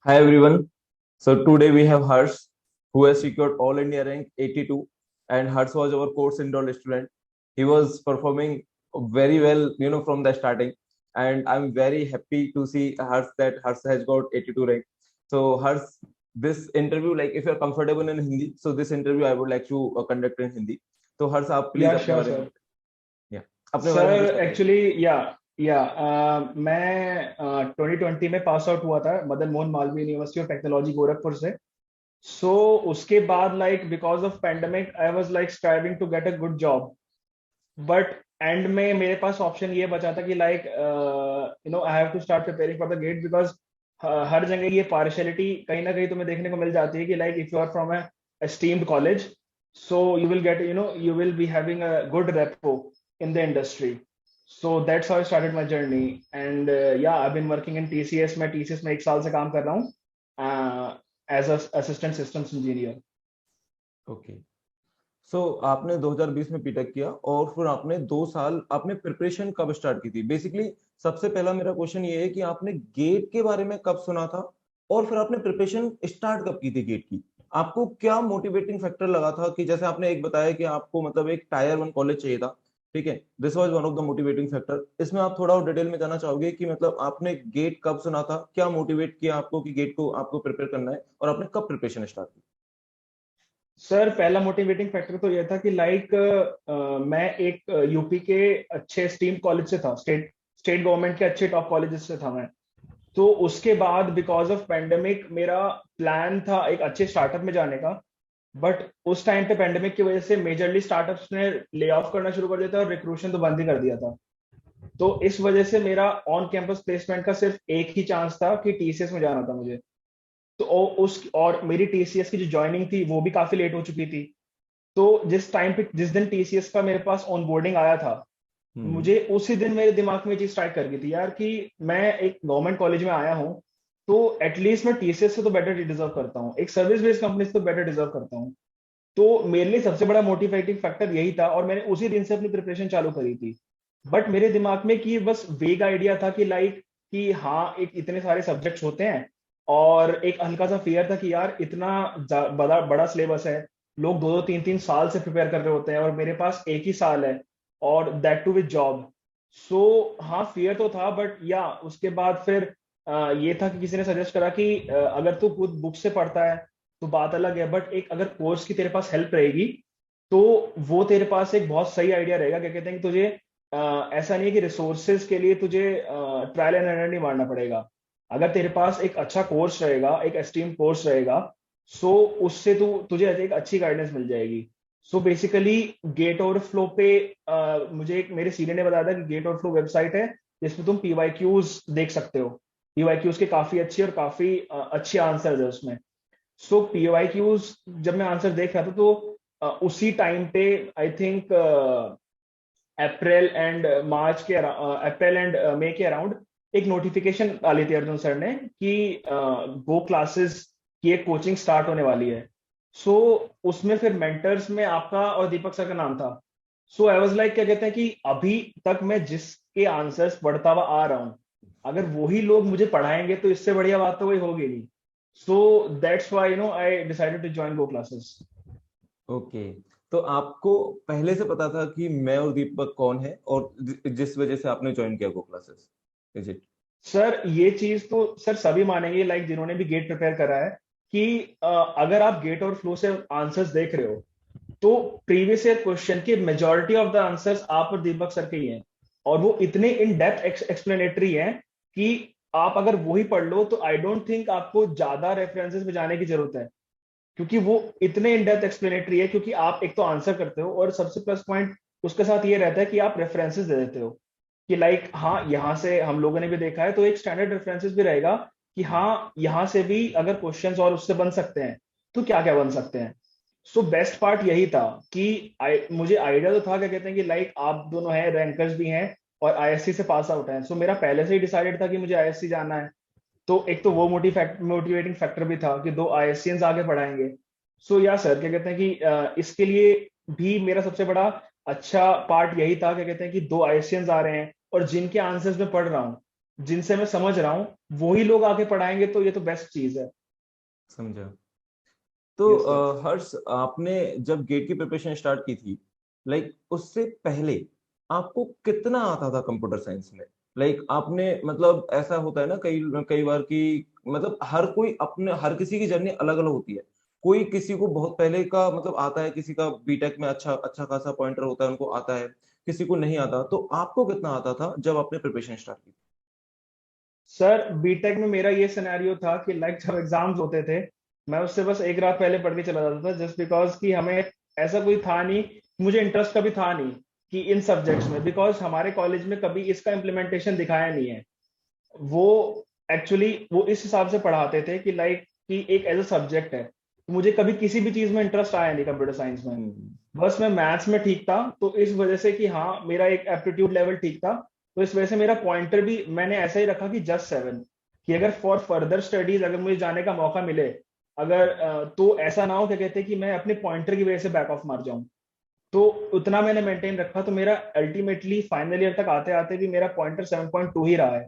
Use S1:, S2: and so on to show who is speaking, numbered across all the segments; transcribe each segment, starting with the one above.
S1: Hi everyone. So today we have Harsh, who has secured All India rank 82, and Harsh was our course enrolled student. He was performing very well, from the starting, and I'm very happy to see Harsh that Harsh has got 82 rank. So Harsh, this interview, like if you're comfortable in Hindi, so this interview I would like to conduct in Hindi. तो हर्ष आप please
S2: या
S1: अपने
S2: sure
S1: बारे में
S2: sir.
S1: या अपने बारे में कुछ
S2: सर
S1: बताइए।
S2: एक्चुअली मैं 2020 में पास आउट हुआ था Madan Mohan Malaviya university of technology Gorakhpur से। सो उसके बाद like because of pandemic I was like striving to get a good job. But end में मेरे पास ऑप्शन ये बचा था कि like I have to start preparing for the GATE because हर जगह ये पार्शियलिटी कहीं ना कहीं तुम्हें देखने को मिल जाती है कि like if you are from a esteemed college, so you will get, you will be having a good repo in the industry. So that's how I started my journey. And yeah, I've been working in TCS. मैं TCS में 1 साल से काम कर रहा हूँ as a assistant systems engineer.
S1: Okay. So आपने 2020 में बीटेक किया और फिर आपने 2 साल आपने प्रिपरेशन कब स्टार्ट की थी बेसिकली। सबसे पहला मेरा क्वेश्चन ये है कि आपने गेट के बारे में कब सुना था और फिर आपने प्रिपरेशन स्टार्ट कब की थी गेट की। आपको क्या मोटिवेटिंग फैक्टर लगा था कि जैसे आपने एक बताया कि आपको मतलब एक टायर 1 कॉलेज चाहिए था, ठीक है, this was one of the motivating factor. इसमें आप थोड़ा और डिटेल में जाना चाहोगे कि मतलब आपने गेट कब सुना था, क्या मोटिवेट किया आपको कि गेट को आपको प्रिपेयर करना है और आपने कब प्रिपरेशन स्टार्ट की।
S2: सर पहला मोटिवेटिंग फैक्टर तो यह था कि लाइक मैं एक यूपी के अच्छे स्टीम कॉलेज से था, स्टेट स्टेट गवर्नमेंट के अच्छे टॉप कॉलेजेस से था मैं। तो उसके बाद बिकॉज ऑफ पेंडेमिक मेरा प्लान था एक अच्छे स्टार्टअप में जाने का। बट उस टाइम पे पेंडेमिक की वजह से मेजरली स्टार्टअप्स ने ले ऑफ करना शुरू कर दिया था और रिक्रूशन तो बंद ही कर दिया था। तो इस वजह से मेरा ऑन कैंपस प्लेसमेंट का सिर्फ एक ही चांस था कि टीसीएस में जाना था मुझे। तो उस और मेरी टीसीएस की जो ज्वाइनिंग थी वो भी काफी लेट हो चुकी थी। तो जिस टाइम पे जिस दिन टीसीएस का मेरे पास ऑनबोर्डिंग आया था,
S1: हम्म।
S2: मुझे उसी दिन मेरे दिमाग में ये चीज स्ट्राइक कर गई थी यार कि मैं एक गवर्नमेंट कॉलेज में आया हूँ, तो एटलीस्ट मैं टीसीएस से तो बेटर डिजर्व करता हूँ, एक सर्विस बेस्ड कंपनी से तो बेटर डिजर्व करता हूँ। तो मेरे लिए सबसे बड़ा मोटिवेटिंग फैक्टर यही था और मैंने उसी दिन से अपनी प्रिपरेशन चालू करी थी। बट मेरे दिमाग में कि बस वेग आइडिया था कि लाइक कि हाँ एक इतने सारे सब्जेक्ट्स होते हैं, और एक हल्का सा फियर था कि यार इतना बड़ा बड़ा सिलेबस है, लोग 2 2 3 3 साल से प्रिपेयर कर रहे होते हैं और मेरे पास एक ही साल है, और दैट टू विद जॉब। सो हाँ फियर तो था, बट या उसके बाद फिर ये था कि किसी ने सजेस्ट करा कि अगर तू खुद बुक से पढ़ता है तो बात अलग है, बट एक अगर कोर्स की तेरे पास हेल्प रहेगी तो वो तेरे पास एक बहुत सही आइडिया रहेगा। क्या कहते हैं कि तुझे ऐसा नहीं है कि रिसोर्सेज के लिए तुझे ट्रायल एंड एरर नहीं मारना पड़ेगा। अगर तेरे पास एक अच्छा कोर्स रहेगा, एक एस्टीम कोर्स रहेगा, सो उससे तुझे एक अच्छी गाइडेंस मिल जाएगी। सो बेसिकली गेट ओवरफ्लो पे मुझे एक मेरे सीनियर ने बताया था कि गेट ओवरफ्लो वेबसाइट है जिसमें तुम पीवाईक्यूज देख सकते हो। पीवाईक्यूज के काफी अच्छी और काफी अच्छे आंसर है उसमें। सो पीवाईक्यूज जब मैं आंसर देख रहा था तो उसी टाइम पे आई थिंक अप्रैल एंड मार्च के अप्रैल एंड मई के अराउंड एक नोटिफिकेशन डाली थी अर्जुन सर ने कि गो क्लासेस की एक कोचिंग स्टार्ट होने वाली है। सो उसमें फिर मेंटर्स में आपका और दीपक सर का नाम था। सो आई वाज लाइक क्या कहते हैं कि अभी तक मैं जिसके आंसर्स पढ़ता हुआ आ रहा हूँ, अगर वही लोग मुझे पढ़ाएंगे तो इससे बढ़िया बात तो कोई होगी नहीं। So that's why I decided to join GO classes.
S1: Okay. तो आपको पहले से पता था कि मैं और दीपक कौन है और जिस वजह से आपने ज्वाइन किया गो क्लासेस, इज इट।
S2: सर ये चीज तो सर सभी मानेंगे लाइक जिन्होंने भी गेट प्रिपेयर करा है कि अगर आप गेट और फ्लो से आंसर्स देख रहे हो तो प्रीवियस ईयर क्वेश्चन की मेजोरिटी ऑफ द आंसर्स आप और दीपक सर के ही हैं, और वो इतने इन डेप्थ एक्सप्लेनेटरी हैं कि आप अगर वही पढ़ लो तो आई डोंट थिंक आपको ज्यादा रेफरेंसेस में जाने की जरूरत है, क्योंकि वो इतने इन डेप्थ एक्सप्लेनेटरी है। क्योंकि आप एक तो आंसर करते हो और सबसे प्लस पॉइंट उसके साथ ये रहता है कि आप रेफरेंसेस दे देते हो कि लाइक हाँ यहाँ से हम लोगों ने भी देखा है, तो एक स्टैंडर्ड रेफरेंसेस भी रहेगा कि हाँ यहाँ से भी अगर क्वेश्चंस और उससे बन सकते हैं तो क्या क्या बन सकते हैं। सो बेस्ट पार्ट यही था कि मुझे आइडिया तो था क्या कहते हैं कि लाइक आप दोनों हैं, रैंकर्स भी हैं और आईएससी से पास आउट हैं। सो मेरा पहले से ही डिसाइडेड था कि मुझे आईएससी जाना है। तो एक तो वो मोटिवेटिंग फैक्टर भी था कि दो आईएससीएंस आगे पढ़ाएंगे। सो या सर क्या कहते हैं कि इसके लिए भी मेरा सबसे बड़ा अच्छा पार्ट यही था क्या कहते हैं कि दो आईएससीएंस आ रहे हैं और जिनके आंसर्स मैं पढ़ रहा हूँ जिनसे मैं समझ रहा हूँ, वही लोग आके पढ़ाएंगे, तो ये तो बेस्ट चीज है।
S1: समझा। तो
S2: यस सर।
S1: हर्ष, आपने जब गेट की प्रिपरेशन स्टार्ट की थी, लाइक उससे पहले आपको कितना आता था कंप्यूटर साइंस में? लाइक आपने, मतलब ऐसा होता है ना कई कई बार कि मतलब हर कोई अपने, हर किसी की जर्नी अलग अलग होती है। कोई किसी को बहुत पहले का मतलब आता है, किसी का बीटेक में अच्छा अच्छा खासा पॉइंटर होता है, उनको आता है, किसी को नहीं आता। तो आपको कितना आता था जब आपने प्रिपरेशन स्टार्ट की?
S2: सर बीटेक में मेरा ये सिनेरियो था कि लाइक जब एग्जाम्स होते थे, मैं उससे बस एक रात पहले पढ़ के चला जाता था, जस्ट बिकॉज कि हमें ऐसा कोई था नहीं, मुझे इंटरेस्ट कभी था नहीं कि इन सब्जेक्ट्स में, बिकॉज हमारे कॉलेज में कभी इसका इम्प्लीमेंटेशन दिखाया नहीं है। वो एक्चुअली वो इस हिसाब से पढ़ाते थे कि लाइक कि एक एज अ सब्जेक्ट है। मुझे कभी किसी भी चीज में इंटरेस्ट आया नहीं कंप्यूटर साइंस में।
S1: हम्म।
S2: बस मैं मैथ्स में ठीक था, तो इस वजह से कि हाँ मेरा एक एप्टीट्यूड लेवल ठीक था, तो इस वजह से मेरा पॉइंटर भी मैंने ऐसा ही रखा कि जस्ट 7, कि अगर फॉर फर्दर स्टडीज अगर मुझे जाने का मौका मिले, अगर तो ऐसा ना हो क्या कहते हैं कि मैं अपने पॉइंटर की वजह से बैक ऑफ मार जाऊं। तो उतना मैंने मेंटेन रखा, तो मेरा अल्टीमेटली फाइनल ईयर तक आते आते भी मेरा पॉइंटर 7.2 ही रहा है।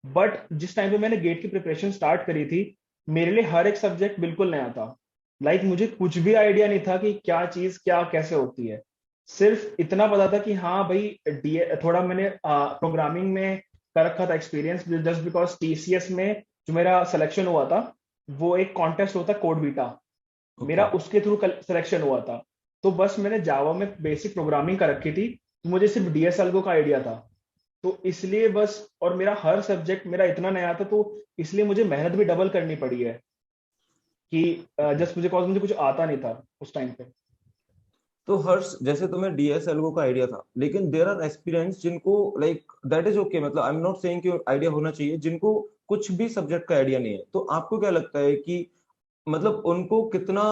S2: बट जिस टाइम पे मैंने गेट की प्रिपरेशन स्टार्ट करी थी, मेरे लिए हर एक सब्जेक्ट बिल्कुल नया था। मुझे कुछ भी आइडिया नहीं था कि क्या चीज क्या कैसे होती है। सिर्फ इतना पता था कि हाँ भाई थोड़ा मैंने प्रोग्रामिंग में कर रखा था एक्सपीरियंस, जस्ट बिकॉज टीसीएस में जो मेरा सिलेक्शन हुआ था, वो एक कॉन्टेस्ट होता कोड बीटा,
S1: ओके।
S2: मेरा उसके थ्रू सिलेक्शन हुआ था। तो बस मैंने जावा में बेसिक प्रोग्रामिंग कर रखी थी, तो मुझे सिर्फ डीएसएलगो का आइडिया था। तो इसलिए बस, और मेरा हर सब्जेक्ट मेरा इतना नया था, तो इसलिए मुझे मेहनत भी डबल करनी पड़ी है कि जस्ट मुझे कॉज मुझे कुछ आता नहीं था उस टाइम पे।
S1: तो हर्ष, जैसे तुम्हें डीएसएलओ का आइडिया था, लेकिन देयर आर एस्पिरेंट्स जिनको, लाइक दैट इज ओके, मतलब आई एम नॉट सेइंग कि आइडिया होना चाहिए, जिनको कुछ भी सब्जेक्ट का आइडिया नहीं है। तो आपको क्या लगता है कि मतलब उनको कितना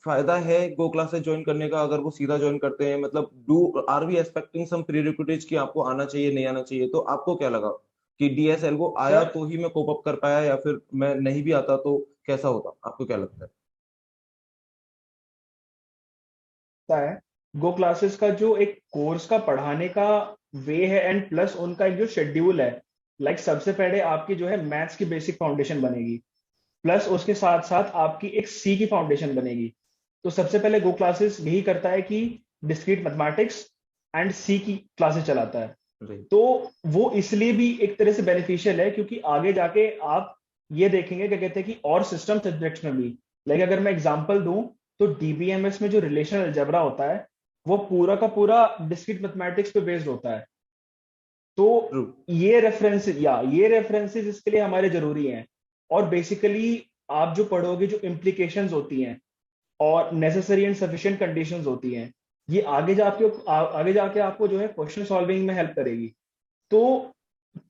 S1: फायदा है गो क्लासेस ज्वाइन करने का, अगर वो सीधा ज्वाइन करते हैं? मतलब do are we expecting some prerequisites कि आपको आना चाहिए, नहीं आना चाहिए? तो आपको क्या लगा कि डीएसएलओ आया
S2: सर
S1: तो ही मैं कोप अप कर पाया, या फिर मैं नहीं भी आता तो कैसा होता? आपको क्या लगता है?
S2: पता है, गो क्लासेस का जो एक कोर्स का पढ़ाने का वे है, एंड प्लस उनका एक जो शेड्यूल है, सबसे पहले आपकी जो है मैथ्स की बेसिक फाउंडेशन बनेगी, प्लस उसके साथ साथ आपकी एक सी की फाउंडेशन बनेगी। तो सबसे पहले गो क्लासेस यही करता है कि डिस्क्रीट मैथमेटिक्स एंड सी की क्लासेस चलाता है।
S1: राइट।
S2: तो वो इसलिए भी एक तरह से बेनिफिशियल है, क्योंकि आगे जाके आप ये देखेंगे क्या कहते हैं कि और सिस्टम सब्जेक्ट्स में भी, अगर मैं एग्जांपल दूं, तो डीबीएमएस में जो रिलेशनल अलजेब्रा होता है, वो पूरा का पूरा डिस्क्रीट मैथमेटिक्स पे बेस्ड होता है। तो
S1: ट्रू।
S2: ये रेफरेंसेस इसके लिए हमारे जरूरी हैं। और बेसिकली आप जो पढ़ोगे, जो इम्प्लीकेशंस होती हैं और नेसेसरी एंड सफिशिएंट कंडीशंस होती हैं, ये आगे जाके आपको जो है क्वेश्चन सॉल्विंग में हेल्प करेगी। तो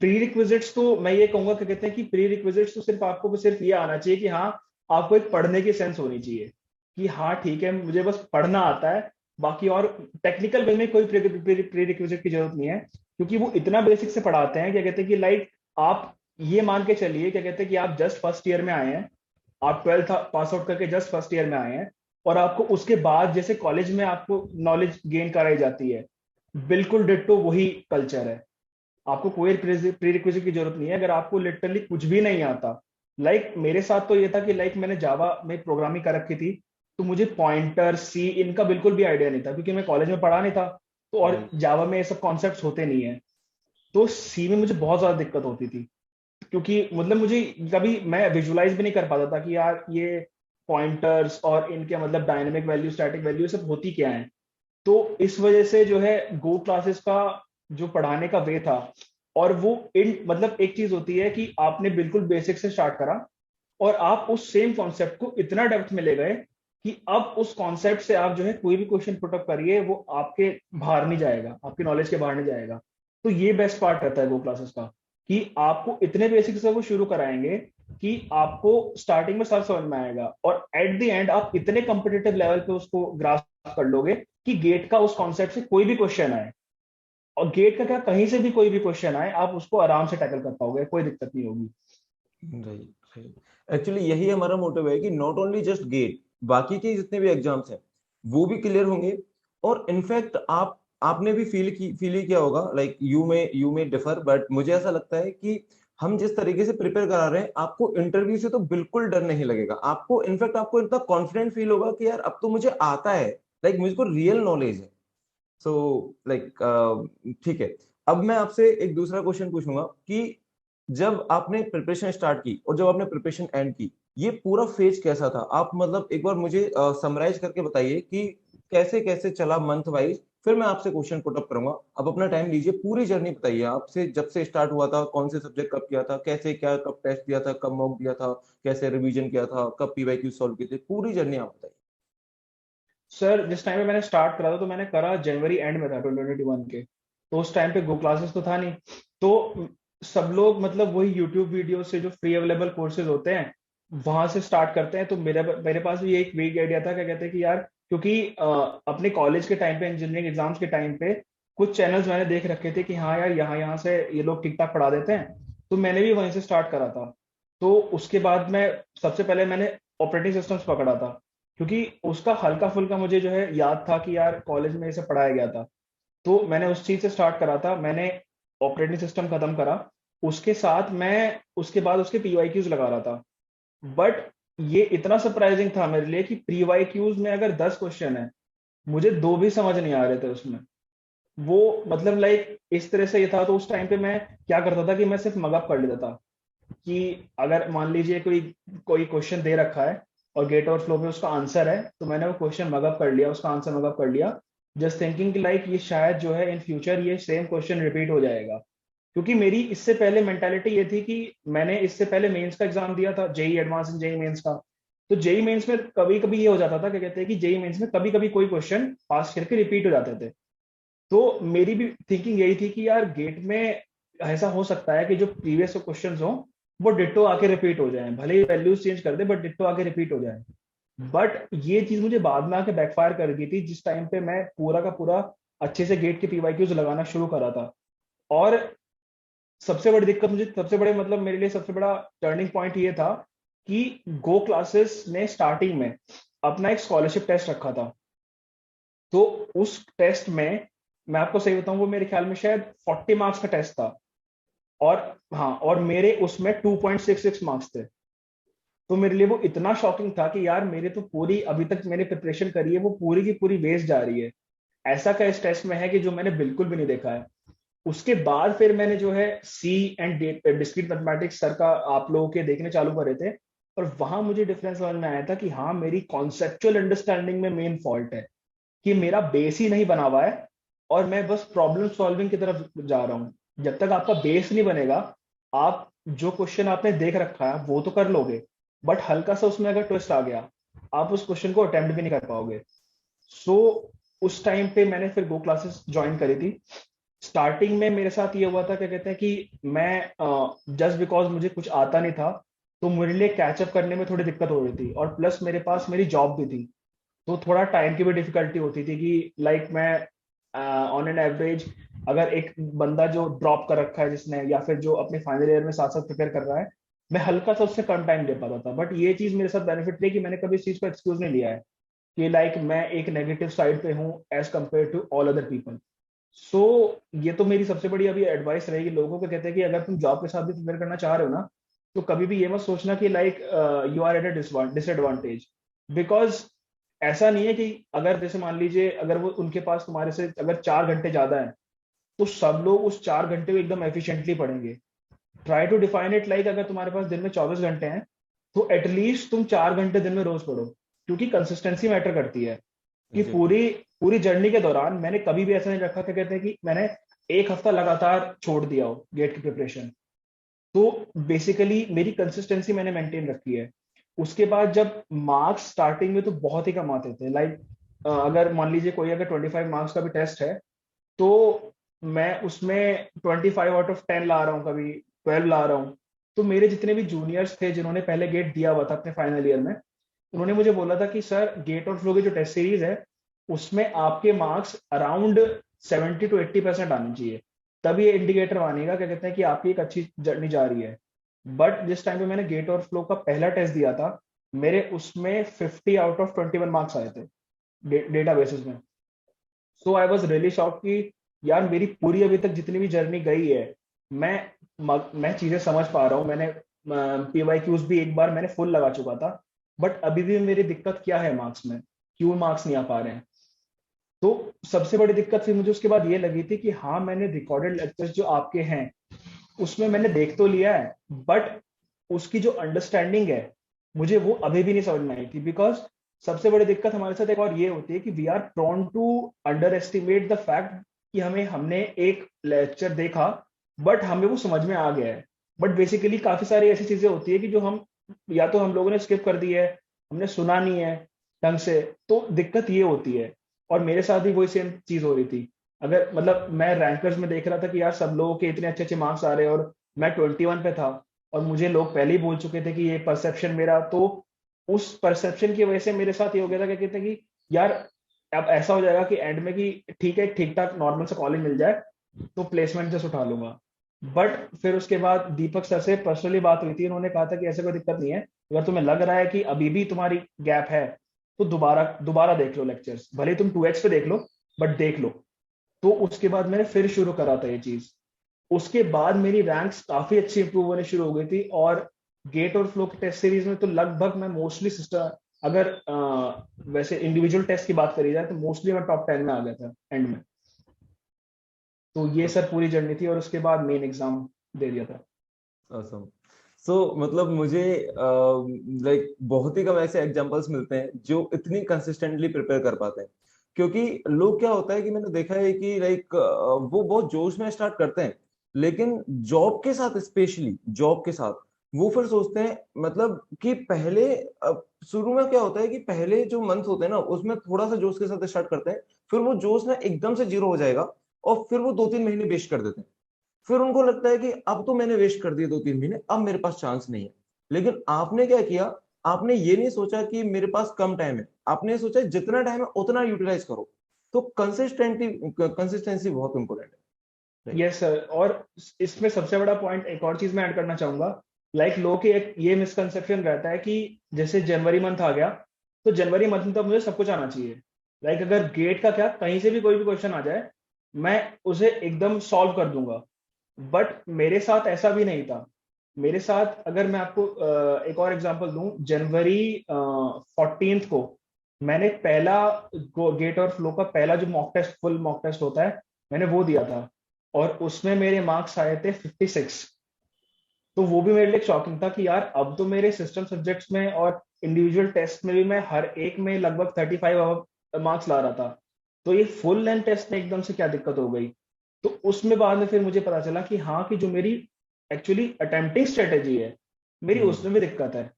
S2: प्री रिक्विजिट्स तो मैं ये कहूंगा कि कहते हैं कि प्री रिक्विजिट्स तो सिर्फ आपको सिर्फ ये आना चाहिए कि हाँ, आपको एक पढ़ने की सेंस होनी चाहिए कि हाँ ठीक है, मुझे बस पढ़ना आता है, बाकी और टेक्निकल वे में कोई प्री रिक्विजिट की जरूरत नहीं है, क्योंकि वो इतना बेसिक से पढ़ाते हैं क्या कहते हैं कि आप ये मान के चलिए क्या कहते हैं कि आप जस्ट फर्स्ट ईयर में आए हैं, आप 12th पास आउट करके जस्ट फर्स्ट ईयर में आए हैं, और आपको उसके बाद जैसे कॉलेज में आपको नॉलेज गेन कराई जाती है, बिल्कुल डिट्टो वही कल्चर है। आपको कोई प्री रिक्विजिट की जरूरत नहीं है अगर आपको लिटरली कुछ भी नहीं आता। मेरे साथ तो ये था कि मैंने जावा में प्रोग्रामिंग कर रखी थी, तो मुझे पॉइंटर सी इनका बिल्कुल भी आइडिया नहीं था, क्योंकि मैं कॉलेज में पढ़ा नहीं था। तो और
S1: राइट।
S2: जावा में ये सब कॉन्सेप्ट्स होते नहीं है। तो सी में मुझे बहुत ज्यादा दिक्कत होती थी, क्योंकि मुझे कभी मैं विजुलाइज भी नहीं कर पाता था कि यार ये पॉइंटर्स और इनके डायनेमिक वैल्यू स्टैटिक वैल्यू सब होती क्या है। तो इस वजह से जो है गो क्लासेस का जो पढ़ाने का वे था, और वो इन एक चीज होती है कि आपने बिल्कुल बेसिक से स्टार्ट करा, और आप उस सेम कॉन्सेप्ट को इतना डेप्थ में ले गए कि अब उस कॉन्सेप्ट से आप जो है कोई भी क्वेश्चन पुटअप करिए, वो आपके बाहर नहीं जाएगा, आपकी नॉलेज के बाहर नहीं जाएगा। तो ये बेस्ट पार्ट रहता है गो क्लासेस का, कि आपको इतने बेसिक से वो शुरू कराएंगे कि आपको स्टार्टिंग में सब समझ में आएगा, और एट द एंड आप इतने कॉम्पिटिटिव लेवल पे उसको ग्रास्प कर लोगे कि गेट का उस कॉन्सेप्ट से कोई भी क्वेश्चन आए, और गेट का क्या, कहीं से भी कोई भी क्वेश्चन आए, आप उसको आराम से टैकल कर पाओगे, कोई दिक्कत नहीं होगी।
S1: राइट। राइट। एक्चुअली यही हमारा मोटिव है कि नॉट ओनली जस्ट गेट, बाकी के जितने भी एग्जाम्स हैं वो भी क्लियर होंगे। और इनफैक्ट आपने भी फील ही किया होगा, लाइक यू में डिफर, बट मुझे ऐसा लगता है कि हम जिस तरीके से प्रिपेयर करा रहे हैं, आपको इंटरव्यू से तो बिल्कुल डर नहीं लगेगा। आपको इनफैक्ट आपको इतना कॉन्फिडेंट फील होगा कि यार अब तो मुझे आता है, लाइक मुझको रियल नॉलेज है। सो लाइक ठीक है। अब मैं आपसे एक दूसरा क्वेश्चन पूछूंगा कि जब आपने प्रिपरेशन स्टार्ट की और जब आपने प्रिपरेशन एंड की, ये पूरा फेज कैसा था? आप मतलब एक बार मुझे समराइज करके बताइए कि कैसे कैसे चला मंथ वाइज, फिर मैं आपसे क्वेश्चन पुट अप करूंगा। अब अपना टाइम लीजिए, पूरी जर्नी बताइए आपसे, जब से स्टार्ट हुआ था, कौन से सब्जेक्ट कब किया था, कैसे क्या, कब टेस्ट दिया था, कब मॉक दिया था, कैसे रिवीजन किया था, कब पीवाईक्यू सॉल्व किए थे, पूरी जर्नी आप बताइए।
S2: सर जिस टाइम पे मैंने स्टार्ट करा था तो मैंने करा जनवरी एंड में था 2021 के। तो उस टाइम पे गो क्लासेस तो था नहीं। तो सब लोग मतलब वही यूट्यूब वीडियो से जो फ्री अवेलेबल कोर्सेज होते हैं वहां से स्टार्ट करते हैं। तो मेरे मेरे पास भी एक वीक आइडिया था, क्या कहते हैं कि यार, क्योंकि अपने कॉलेज के टाइम पे इंजीनियरिंग एग्जाम्स के टाइम पे कुछ चैनल्स मैंने देख रखे थे कि हाँ यार यहाँ यहाँ से ये लोग ठीक ठाक पढ़ा देते हैं। तो मैंने भी वहीं से स्टार्ट करा था। तो उसके बाद मैं सबसे पहले मैंने ऑपरेटिंग सिस्टम्स पकड़ा था, क्योंकि उसका हल्का फुल्का मुझे जो है याद था कि यार कॉलेज में इसे पढ़ाया गया था। तो मैंने उस चीज से स्टार्ट करा था। मैंने ऑपरेटिंग सिस्टम खत्म करा, उसके साथ मैं उसके बाद उसके पीवाईक्यूज लगा रहा था। बट ये इतना सरप्राइजिंग था मेरे लिए कि पीवाईक्यूज में अगर 10 क्वेश्चन है, मुझे दो भी समझ नहीं आ रहे थे उसमें। वो मतलब लाइक इस तरह से ये था। तो उस टाइम पे मैं क्या करता था कि मैं सिर्फ मगअप कर लेता था कि अगर मान लीजिए कोई कोई क्वेश्चन दे रखा है और गेट और फ्लो में उसका आंसर है, तो मैंने वो क्वेश्चन मगअप कर लिया, उसका आंसर मगअप कर लिया, जस्ट थिंकिंग कि लाइक ये शायद जो है इन फ्यूचर ये सेम क्वेश्चन रिपीट हो जाएगा। क्योंकि मेरी इससे पहले मेंटालिटी ये थी कि मैंने इससे पहले मेंस का एग्जाम दिया था, JEE advanced and JEE mains का। तो जेई मेंस में कभी कभी ये हो जाता था, क्या कहते हैं कि जेई मेंस में कभी कभी कोई क्वेश्चन पास करके रिपीट हो जाते थे। तो मेरी भी थिंकिंग यही थी कि यार गेट में ऐसा हो सकता है कि जो प्रीवियस क्वेश्चंस हो वो डिट्टो आके रिपीट हो जाए, भले ही वैल्यूज चेंज कर दे बट डिट्टो आके रिपीट हो जाए। बट ये चीज मुझे बाद में आके बैकफायर कर गई थी, जिस टाइम पे मैं पूरा का पूरा अच्छे से गेट के पीवाईक्यूज लगाना शुरू करा था। और सबसे बड़ी दिक्कत मुझे, सबसे बड़े मतलब मेरे लिए सबसे बड़ा टर्निंग पॉइंट ये था कि गो क्लासेस ने स्टार्टिंग में अपना एक स्कॉलरशिप टेस्ट रखा था। तो उस टेस्ट में मैं आपको सही बताऊं, वो मेरे ख्याल में शायद 40 मार्क्स का टेस्ट था। और हाँ, और मेरे उसमें 2.66 मार्क्स थे। तो मेरे लिए वो इतना शॉकिंग था कि यार मेरे तो पूरी अभी तक मैंने प्रिपरेशन करी है वो पूरी की पूरी वेस्ट जा रही है। ऐसा क्या इस टेस्ट में है कि जो मैंने बिल्कुल भी नहीं देखा है। उसके बाद फिर मैंने जो है सी एंड डिस्क्रीट मैथमेटिक्स सर का आप लोगों के देखने चालू करे थे। और वहां मुझे डिफरेंस समझ में आया था कि हाँ, मेरी कॉन्सेप्चुअल अंडरस्टैंडिंग में मेन फॉल्ट है, कि मेरा बेस ही नहीं बना हुआ है और मैं बस प्रॉब्लम सॉल्विंग की तरफ जा रहा हूँ। जब तक आपका बेस नहीं बनेगा, आप जो क्वेश्चन आपने देख रखा है वो तो कर लोगे, बट हल्का सा उसमें अगर ट्विस्ट आ गया, आप उस क्वेश्चन को अटेम्प्ट भी नहीं कर पाओगे। सो उस टाइम पे मैंने फिर गो क्लासेस ज्वाइन करी थी। स्टार्टिंग में मेरे साथ ये हुआ था, क्या कहते हैं कि मैं जस्ट बिकॉज मुझे कुछ आता नहीं था, तो मेरे लिए कैचअप करने में थोड़ी दिक्कत हो रही थी। और प्लस मेरे पास मेरी जॉब भी थी, तो थोड़ा टाइम की भी डिफिकल्टी होती थी कि लाइक मैं ऑन एन एवरेज, अगर एक बंदा जो ड्रॉप कर रखा है जिसने, या फिर जो अपने फाइनल ईयर में साथ साथ प्रिपेयर कर रहा है, मैं हल्का सा उससे कम टाइम दे पाता था। बट ये चीज मेरे साथ बेनिफिट थी कि मैंने कभी इस चीज को एक्सक्यूज नहीं लिया है कि लाइक मैं एक नेगेटिव साइड पे हूँ as compared to all other people. So ये तो मेरी सबसे बड़ी अभी एडवाइस रहेगी लोगों को। कहते हैं कि अगर तुम जॉब के साथ भी प्रिपेयर करना चाह रहे हो ना, तो कभी भी ये मत सोचना कि like you are at a disadvantage. Because ऐसा नहीं है कि अगर जैसे मान लीजिए अगर वो उनके पास तुम्हारे से अगर 4 घंटे ज्यादा है, तो सब लोग उस 4 घंटे को एकदम एफिशिएंटली पढ़ेंगे। Try to define it like अगर तुम्हारे पास दिन में 24 घंटे हैं, तो एटलीस्ट तुम 4 घंटे दिन में रोज पढ़ो, क्योंकि कंसिस्टेंसी मैटर करती है। कि
S1: एग्जैक्टली।
S2: पूरी पूरी जर्नी के दौरान मैंने कभी भी ऐसा नहीं रखा, क्या कहते हैं कि मैंने एक हफ्ता लगातार छोड़ दिया हो गेट की प्रिपरेशन। तो बेसिकली मेरी कंसिस्टेंसी मैंने मेंटेन रखी है। उसके बाद जब मार्क्स स्टार्टिंग में तो बहुत ही कम आते थे, लाइक अगर मान लीजिए कोई अगर 25 मार्क्स का भी टेस्ट है, तो मैं उसमें 25 आउट ऑफ 10 ला रहा हूँ, कभी 12 ला रहा हूँ। तो मेरे जितने भी जूनियर्स थे जिन्होंने पहले गेट दिया हुआ था अपने फाइनल ईयर में, उन्होंने मुझे बोला था कि सर गेट और फ्लो की जो टेस्ट सीरीज है उसमें आपके मार्क्स अराउंड 70 to 80% आने चाहिए, तभी ये इंडिकेटर मानेगा, क्या कहते हैं कि आपकी एक अच्छी जर्नी जा रही है। बट जिस टाइम पे मैंने गेट और फ्लो का पहला टेस्ट दिया था, मेरे उसमें 50 आउट ऑफ 21 मार्क्स आए थे डेटा बेसिस में। सो आई वॉज रियली शॉक कि यार मेरी पूरी अभी तक जितनी भी जर्नी गई है, मैं चीजें समझ पा रहा हूँ, मैंने पीवाईक्यूज भी एक बार मैंने फुल लगा चुका था, बट अभी भी मेरी दिक्कत क्या है मार्क्स में, क्यों मार्क्स नहीं आ पा रहे हैं। तो सबसे बड़ी दिक्कत फिर मुझे उसके बाद ये लगी थी कि हाँ, मैंने रिकॉर्डेड लेक्चर्स जो आपके हैं उसमें मैंने देख तो लिया है, बट उसकी जो अंडरस्टैंडिंग है मुझे वो अभी भी नहीं समझ में आई थी। बिकॉज सबसे बड़ी दिक्कत हमारे साथ एक और ये होती है कि we are prone to underestimate the fact कि हमने एक लेक्चर देखा बट हमें वो समझ में आ गया है, बट बेसिकली काफी सारी ऐसी चीजें होती है कि जो हम या तो हम लोगों ने स्किप कर दी है, हमने सुना नहीं है ढंग से, तो दिक्कत ये होती है। और मेरे साथ भी वही सेम चीज हो रही थी। अगर मतलब मैं रैंकर्स में देख रहा था कि यार सब लोगों के इतने अच्छे अच्छे मार्क्स आ रहे हैं और मैं 21 पे था, और मुझे लोग पहले ही बोल चुके थे कि ये परसेप्शन मेरा, तो उस परसेप्शन की वजह से मेरे साथ ये हो गया था, क्या कहते हैं कि यार अब ऐसा हो जाएगा कि एंड में कि ठीक है, ठीक ठाक नॉर्मल से कॉलेज मिल जाए तो प्लेसमेंट जस्ट उठा लूंगा। बट फिर उसके बाद दीपक सर से पर्सनली बात हुई थी, उन्होंने कहा था कि ऐसे कोई दिक्कत नहीं है, अगर तुम्हें लग रहा है कि अभी भी तुम्हारी गैप है तो दोबारा दोबारा देख लो लेक्चर्स, भले ही तुम 2x पे देख लो बट देख लो। तो उसके बाद मैंने फिर शुरू करा था ये चीज। उसके बाद मेरी रैंक्स काफी अच्छी इंप्रूव होने शुरू हो गई थी, और गेट और फ्लो की टेस्ट सीरीज में तो लगभग मैं मोस्टली सिस्टम, अगर वैसे इंडिविजुअल टेस्ट की बात करी जाए तो मोस्टली मैं टॉप 10 में आ गया था एंड में। तो ये सर पूरी जर्नी थी, और उसके बाद मेन एग्जाम दे दिया था।
S1: awesome. सो मतलब मुझे लाइक बहुत ही कम ऐसे एग्जांपल्स मिलते हैं जो इतनी कंसिस्टेंटली प्रिपेयर कर पाते हैं। क्योंकि लोग क्या होता है कि मैंने देखा है कि लाइक वो बहुत जोश में स्टार्ट करते हैं, लेकिन जॉब के साथ, स्पेशली जॉब के साथ, वो फिर सोचते हैं मतलब कि पहले शुरू में क्या होता है कि पहले जो मंथ होते हैं ना उसमें थोड़ा सा जोश के साथ स्टार्ट करते हैं, फिर वो जोश ना एकदम से जीरो हो जाएगा और फिर वो 2-3 महीने वेस्ट कर देते हैं। फिर उनको लगता है कि अब तो मैंने वेस्ट कर दिए 2-3 महीने, अब मेरे पास चांस नहीं है। लेकिन आपने क्या किया, आपने ये नहीं सोचा कि मेरे पास कम टाइम है, आपने सोचा जितना टाइम है उतना यूटिलाइज करो। तो कंसिस्टेंसी बहुत इंपॉर्टेंट है, राइट।
S2: Yes sir. और इसमें सबसे बड़ा पॉइंट एक और चीज मैं ऐड करना चाहूंगा। लाइक लोगों के एक ये मिसकंसेप्शन रहता है कि जैसे जनवरी मंथ आ गया तो जनवरी मंथ में तो मुझे सब कुछ आना चाहिए। लाइक अगर गेट का क्या, कहीं से भी कोई भी क्वेश्चन आ जाए मैं उसे एकदम सॉल्व कर दूंगा। बट मेरे साथ ऐसा भी नहीं था। मेरे साथ अगर मैं आपको एक और एग्जांपल दूं, जनवरी 14 को मैंने पहला गेट और फ्लो का पहला जो mock test, full mock test होता है, मैंने वो दिया था, और उसमें मेरे मार्क्स आए थे 56। तो वो भी मेरे लिए शॉकिंग था कि यार अब तो मेरे सिस्टम सब्जेक्ट्स में और इंडिविजुअल टेस्ट में भी मैं हर एक में लगभग 35 मार्क्स ला रहा था। तो ये फुल लेंथ टेस्ट में एकदम से क्या दिक्कत हो गई। तो उसमें बाद में फिर मुझे पता चला कि हाँ, कि जो मेरी एक्चुअली अटेम्प्टिंग स्ट्रेटेजी है मेरी
S1: हम्म।
S2: उसमें भी दिक्कत है।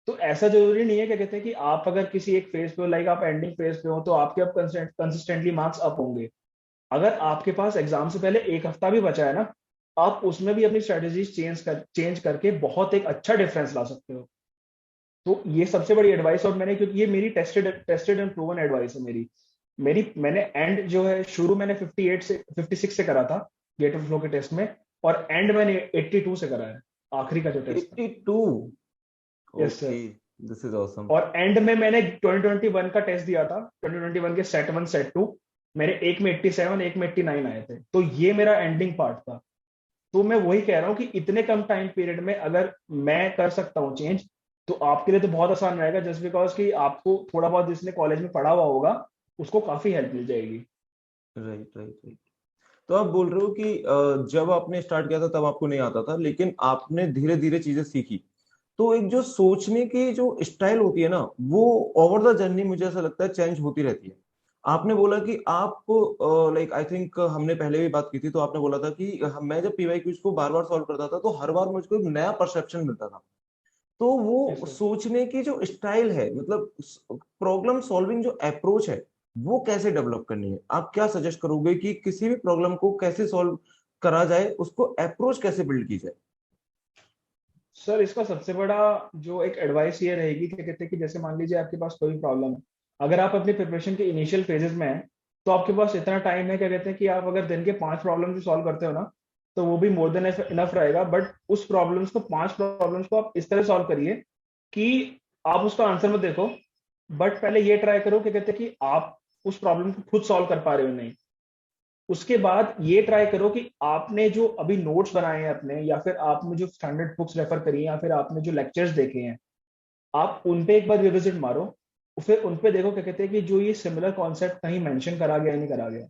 S2: तो ऐसा जरूरी नहीं है, क्या कहते हैं कि आप अगर किसी एक फेज पे हो, लाइक आप एंडिंग फेज पे हो, तो आपके अब कंसिस्टेंटली मार्क्स अप होंगे। अगर आपके पास एग्जाम से पहले एक हफ्ता भी बचा है ना, आप उसमें भी अपनी स्ट्रेटेजीज चेंज करके बहुत एक अच्छा डिफरेंस ला सकते हो। तो ये सबसे बड़ी एडवाइस, और मैंने, क्योंकि ये मेरी टेस्टेड एंड प्रूवन एडवाइस है मेरी। मैंने एंड जो है शुरू मैंने 58 से 56 से करा था गेट ऑफ फ्लो के टेस्ट में, और एंड मैंने 82 से करा है, आखिरी का जो टेस्ट था।
S1: 82।
S2: Yes sir.
S1: Okay, this is awesome.
S2: और एंड में मैंने 2021 का टेस्ट दिया था, 2021 के सेट 1 सेट 2, मेरे एक में 87 एक में 89 आए थे। तो ये मेरा एंडिंग पार्ट था। तो मैं वही कह रहा हूँ कि इतने कम टाइम पीरियड में अगर मैं कर सकता हूँ चेंज, तो आपके लिए तो बहुत आसान रहेगा, जस्ट बिकॉज कि आपको थोड़ा बहुत जिसने कॉलेज में पढ़ा हुआ होगा उसको काफी हेल्प मिल जाएगी।
S1: Right, right, right. तो आप बोल रहे हो कि जब आपने स्टार्ट किया था तब आपको नहीं आता था, लेकिन आपने धीरे धीरे चीजें सीखी। तो एक जो सोचने की जो स्टाइल होती है ना, वो ओवर द जर्नी मुझे ऐसा लगता है चेंज होती रहती है। आपने बोला कि आप लाइक आई थिंक हमने पहले भी बात की थी, तो आपने बोला था कि मैं जब पीवाई क्यूज को बार बार सॉल्व करता था तो हर बार मुझको एक नया परसेप्शन मिलता था। तो
S2: यस
S1: वो
S2: सर।
S1: सोचने की जो स्टाइल है, मतलब प्रॉब्लम सॉल्विंग जो अप्रोच है, वो कैसे डेवलप करनी है? आप क्या सजेस्ट करोगे कि किसी भी प्रॉब्लम को कैसे सॉल्व करा जाए, उसको अप्रोच कैसे बिल्ड की जाए?
S2: सर इसका सबसे बड़ा जो एक एडवाइस ये रहेगी, क्या कहते हैं कि जैसे मान लीजिए आपके पास कोई प्रॉब्लम है, अगर आप अपनी प्रिपरेशन के इनिशियल फेजेस में हैं, तो आपके पास इतना टाइम है, क्या कहते हैं कि आप अगर दिन के 5 प्रॉब्लम भी सॉल्व करते हो ना, तो वो भी मोर देन इनफ रहेगा। बट उस प्रॉब्लम्स को, 5 प्रॉब्लम्स को आप इस तरह सॉल्व करिए कि आप उसका आंसर मत देखो, बट पहले ये ट्राई करो, क्या कहते हैं कि आप उस प्रॉब्लम को खुद सॉल्व कर पा रहे हो नहीं। उसके बाद ये ट्राई करो कि आपने जो अभी नोट्स बनाए हैं अपने, या फिर आपने जो स्टैंडर्ड बुक्स रेफर करी हैं, या फिर आपने जो लेक्चर्स देखे हैं, आप उन पे एक बार रिविजिट मारो। फिर उन पे देखो क्या कहते हैं कि जो ये सिमिलर कॉन्सेप्ट कहीं मेंशन करा गया है नहीं करा गया।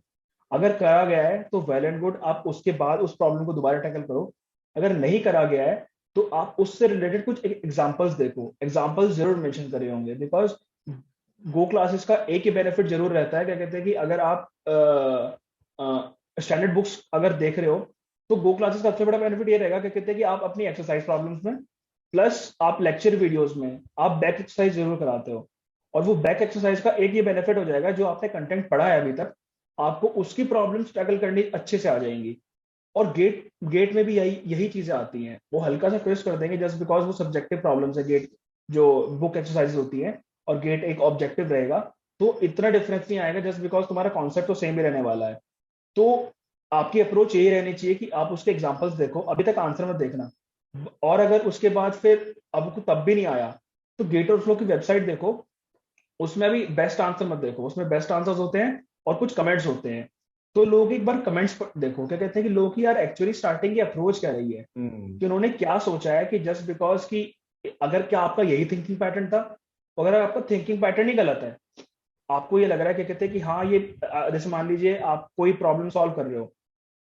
S2: अगर करा गया है तो वेल एंड गुड, आप उसके बाद उस प्रॉब्लम को दोबारा टैकल करो। अगर नहीं करा गया है तो आप उससे रिलेटेड कुछ एग्जांपल्स देखो, एग्जांपल्स जरूर मेंशन करे होंगे। बिकॉज गो क्लासेस का एक ही बेनिफिट जरूर रहता है, क्या कहते हैं कि अगर आप स्टैंडर्ड बुक्स अगर देख रहे हो, तो गो क्लासेस का सबसे बड़ा बेनिफिट ये रहेगा, क्या कहते हैं कि आप अपनी एक्सरसाइज प्रॉब्लम्स में प्लस आप लेक्चर वीडियोस में आप बैक एक्सरसाइज जरूर कराते हो। और वो बैक एक्सरसाइज का एक ये बेनिफिट हो जाएगा, जो आपने कंटेंट पढ़ा है अभी तक, आपको उसकी प्रॉब्लम्स टैकल करनी अच्छे से आ जाएंगी। और गेट गेट में भी यही यही चीजें आती हैं, वो हल्का सा ट्विस्ट कर देंगे जस्ट बिकॉज वो सब्जेक्टिव प्रॉब्लम्स है गेट, जो बुक एक्सरसाइज होती है, और गेट एक ऑब्जेक्टिव रहेगा। तो इतना डिफरेंस नहीं आएगा जस्ट बिकॉज तुम्हारा कॉन्सेप्ट तो सेम ही रहने वाला है। तो आपकी अप्रोच यही रहनी चाहिए कि आप उसके एग्जांपल्स देखो, अभी तक आंसर मत देखना। और अगर उसके बाद फिर आपको तब भी नहीं आया, तो गेट और फ्लो की वेबसाइट देखो, उसमें भी बेस्ट आंसर मत देखो, उसमें बेस्ट आंसर्स होते हैं और कुछ कमेंट्स होते हैं। तो लोग एक बार कमेंट्स देखो, क्या कहते हैं कि लोग की यार एक्चुअली स्टार्टिंग की अप्रोच क्या रही है,
S1: हम्म।
S2: कि उन्होंने क्या सोचा है, कि जस्ट बिकॉज कि अगर क्या आपका यही थिंकिंग पैटर्न था, तो अगर आपका थिंकिंग पैटर्न ही गलत है, आपको ये लग रहा है, क्या कहते हैं कि हाँ ये जैसे मान लीजिए आप कोई प्रॉब्लम सॉल्व कर रहे हो।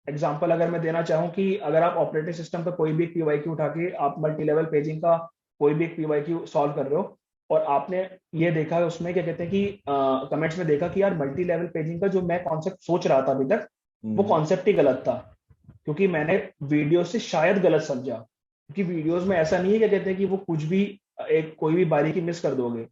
S2: एग्जाम्पल अगर मैं देना चाहूँ कि अगर आप ऑपरेटिंग सिस्टम पर कोई भी एक पीवाईक्यू उठा के आप मल्टी लेवल पेजिंग का कोई भी एक पीवाईक्यू सॉल्व कर रहे हो, और आपने ये देखा है उसमें, क्या कहते हैं कि कमेंट्स में देखा कि यार मल्टी लेवल पेजिंग का जो मैं कॉन्सेप्ट सोच रहा था अभी तक, वो
S1: हम्म।
S2: कॉन्सेप्ट ही गलत था, क्योंकि मैंने वीडियो से शायद गलत समझा। क्योंकि वीडियोस में ऐसा नहीं है, क्या कहते हैं कि वो कुछ भी एक कोई भी बारीकी मिस कर दोगे।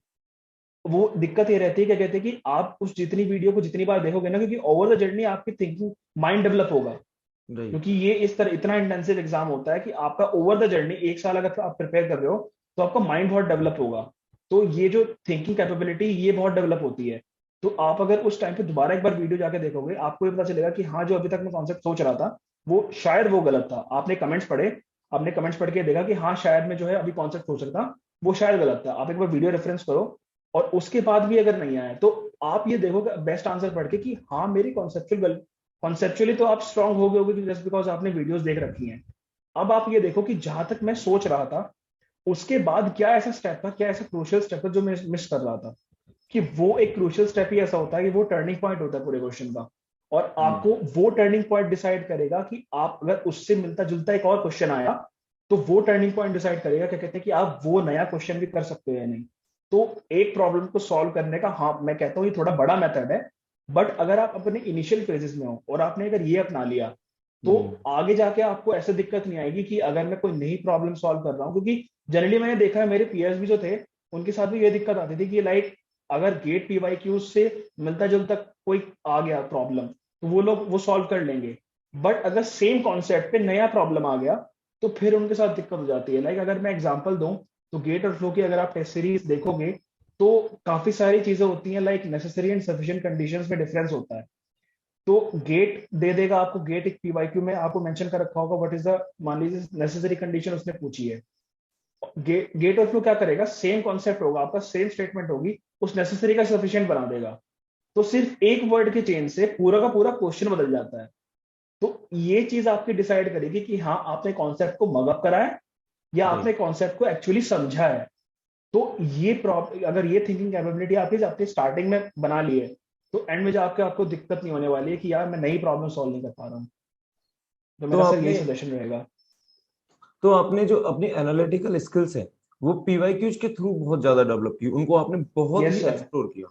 S2: वो दिक्कत ये रहती है, क्या कहते हैं कि आप उस जितनी वीडियो को जितनी बार देखोगे ना, क्योंकि ओवर द जर्नी आपकी थिंकिंग माइंड डेवलप होगा।
S1: राइट।
S2: क्योंकि ये इस तरह इतना इंटेंसिव एग्जाम होता है कि आपका ओवर द जर्नी एक साल अगर आप प्रिपेयर कर रहे हो, तो आपका माइंड बहुत डेवलप होगा। तो ये जो थिंकिंग कैपेबिलिटी ये बहुत डेवलप होती है। तो आप अगर उस टाइम पे दोबारा एक बार वीडियो जाके देखोगे, आपको ये पता चलेगा कि हाँ जो अभी तक मैं कॉन्सेप्ट सोच रहा था, वो शायद वो गलत था। आपने कमेंट्स पढ़े, आपने कमेंट्स पढ़ के देखा कि हाँ शायद मैं जो है अभी कॉन्सेप्ट सोच रहा था वो शायद गलत था। आप एक बार वीडियो रेफरेंस करो, और उसके बाद भी अगर नहीं आया, तो आप ये देखोगे बेस्ट आंसर पढ़ के कि हाँ मेरी कॉन्सेप्चुअल कॉन्सेप्चुअली तो आप स्ट्रांग हो गए होगे, जस्ट बिकॉज आपने वीडियोस देख रखी हैं। अब आप ये देखो कि जहां तक मैं सोच रहा था, उसके बाद क्या ऐसा स्टेप था, क्या ऐसा क्रूशियल स्टेप था जो मैं मिस कर रहा था। कि वो एक क्रूशियल स्टेप ही ऐसा होता है कि वो टर्निंग पॉइंट होता है पूरे क्वेश्चन का। और
S1: हम्म।
S2: आपको वो टर्निंग पॉइंट डिसाइड करेगा कि आप अगर उससे मिलता जुलता एक और क्वेश्चन आया, तो वो टर्निंग पॉइंट डिसाइड करेगा, क्या कहते हैं कि आप वो नया क्वेश्चन भी कर सकते हो या नहीं। तो एक प्रॉब्लम को सॉल्व करने का, हाँ मैं कहता हूँ ये थोड़ा बड़ा मेथड है, बट अगर आप अपने इनिशियल फेजेस में हो और आपने अगर ये अपना लिया, तो
S1: हम्म।
S2: आगे जाके आपको ऐसे दिक्कत नहीं आएगी कि अगर मैं कोई नई प्रॉब्लम सॉल्व कर रहा हूँ। क्योंकि जनरली मैंने देखा है मेरे पीयर्स भी जो थे, उनके साथ भी ये दिक्कत आती थी कि लाइक अगर गेट पीवाईक्यूज से मिलता जुलता कोई आ गया प्रॉब्लम, तो वो लोग वो सॉल्व कर लेंगे। बट अगर सेम कॉन्सेप्ट पे नया प्रॉब्लम आ गया, तो फिर उनके साथ दिक्कत हो जाती है। लाइक अगर मैं एग्जांपल दूं, तो गेट और फ्लो की अगर आप टेस्ट सीरीज देखोगे, तो काफी सारी चीजें होती हैं, like necessary and sufficient conditions में डिफरेंस होता है। तो गेट दे देगा आपको, गेट एक पीवाईक्यू में आपको मेंशन कर रखा होगा व्हाट इज द, मान लीजिए नेसेसरी कंडीशन उसने पूछी है। गेट और फ्लो क्या करेगा, सेम कॉन्सेप्ट होगा आपका, सेम स्टेटमेंट होगी, उस नेसेसरी का सफिशिएंट बना देगा। तो सिर्फ एक वर्ड के चेंज से पूरा का पूरा क्वेश्चन बदल जाता है। तो ये चीज आपकी डिसाइड करेगी कि हाँ आपने कॉन्सेप्ट को मगअप करा है, या
S1: राइट।
S2: आपने कॉन्सेप्ट को एक्चुअली समझा है। तो ये अगर ये थिंकिंग कैपेबिलिटी आपकी आपने स्टार्टिंग में बना ली है, तो एंड में जाके आपको दिक्कत नहीं होने वाली है कि यार मैं नई प्रॉब्लम सॉल्व नहीं कर पा रहा हूँ। तो
S1: तो
S2: मेरा सर यही
S1: आपने
S2: सजेशन रहेगा।
S1: तो आपने जो अपनी एनालिटिकल स्किल्स है वो पीवाईक्यूज के थ्रू बहुत ज्यादा डेवलप की, उनको आपने बहुत ही
S2: यस सर।
S1: एक्सप्लोर किया।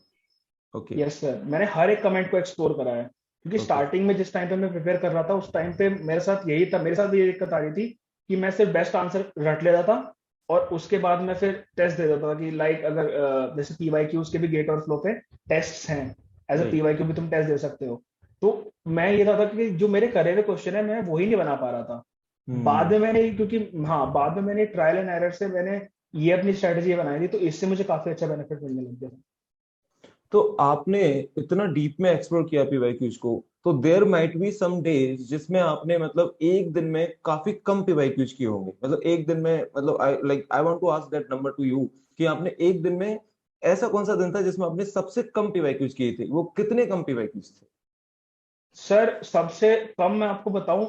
S1: ओके।
S2: यस सर, मैंने हर एक कमेंट को एक्सप्लोर करा है। क्योंकि
S1: ओके।
S2: स्टार्टिंग में जिस टाइम पे मैं प्रिपेयर कर रहा था, उस टाइम पे मेरे साथ यही था, मेरे साथ भी ये दिक्कत आ रही थी कि मैं सिर्फ बेस्ट आंसर रट लेता था, और उसके बाद मैं फिर टेस्ट दे देता था कि लाइक अगर जैसे पीवाईक्यूज के भी गेट और फ्लो पे टेस्ट हैं, एज अ
S1: राइट।
S2: पीवाईक्यू भी तुम टेस्ट दे सकते हो। तो मैं ये था कि जो मेरे करे हुए क्वेश्चन है मैं वही नहीं बना पा रहा था। बाद
S1: हम्म।
S2: में मैंने, क्योंकि हाँ बाद में मैंने ट्रायल एंड एरर से मैंने ये अपनी स्ट्रेटेजी बनाई थी, तो इससे मुझे काफी अच्छा बेनिफिट मिलने लग गया।
S1: तो आपने इतना डीप में एक्सप्लोर किया पीवाईक्यूज को, तो there might be some days जिसमें आपने मतलब एक दिन में काफी कम पीवाईक्यूज किए होंगे, मतलब एक दिन में, मतलब I want to ask that number two you कि आपने एक दिन में ऐसा कौन सा दिन था जिसमें आपने सबसे कम पीवाईक्यूज किए थे, वो कितने कम पीवाईक्यूज थे?
S2: सर सबसे कम मैं आपको बताऊं,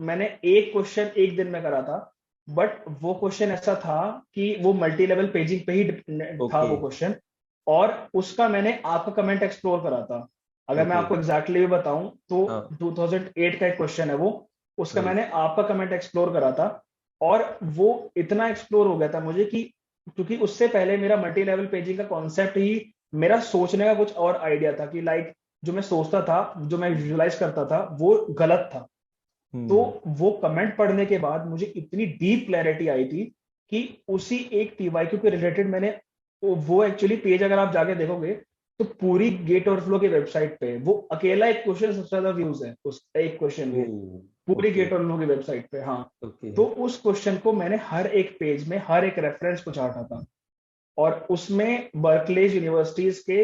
S2: मैंने एक क्वेश्चन एक दिन में करा था, बट वो क्वेश्चन ऐसा था कि वो मल्टी लेवल पेजिंग पे ही था
S1: ओके।
S2: वो क्वेश्चन, और उसका मैंने आपका कमेंट एक्सप्लोर करा था। अगर मैं
S1: ओके।
S2: आपको एग्जैक्टली भी बताऊं तो
S1: हाँ।
S2: 2008 का एक क्वेश्चन है वो, उसका
S1: राइट।
S2: मैंने आपका कमेंट एक्सप्लोर करा था। और वो इतना एक्सप्लोर हो गया था मुझे कि, क्योंकि उससे पहले मेरा मल्टी लेवल पेजिंग का कॉन्सेप्ट ही, मेरा सोचने का कुछ और आइडिया था कि लाइक जो मैं सोचता था, जो मैं विजुलाइज करता था वो गलत था। तो
S1: हम्म।
S2: वो कमेंट पढ़ने के बाद मुझे इतनी डीप क्लैरिटी आई थी कि उसी एक टीवाईक्यू के रिलेटेड मैंने, वो एक्चुअली पेज अगर आप जाके देखोगे तो पूरी गेट ओवरफ्लो की वेबसाइट पे वो अकेला एक क्वेश्चन सबसे ज्यादा व्यूज है उस एक क्वेश्चन
S1: ओ।
S2: के, पूरी
S1: ओके।
S2: गेट ओवरफ्लो की वेबसाइट पे। हाँ,
S1: ओके।
S2: तो उस क्वेश्चन को मैंने हर एक पेज में हर एक रेफरेंस को चाटा था, और उसमें बर्कलेज यूनिवर्सिटीज के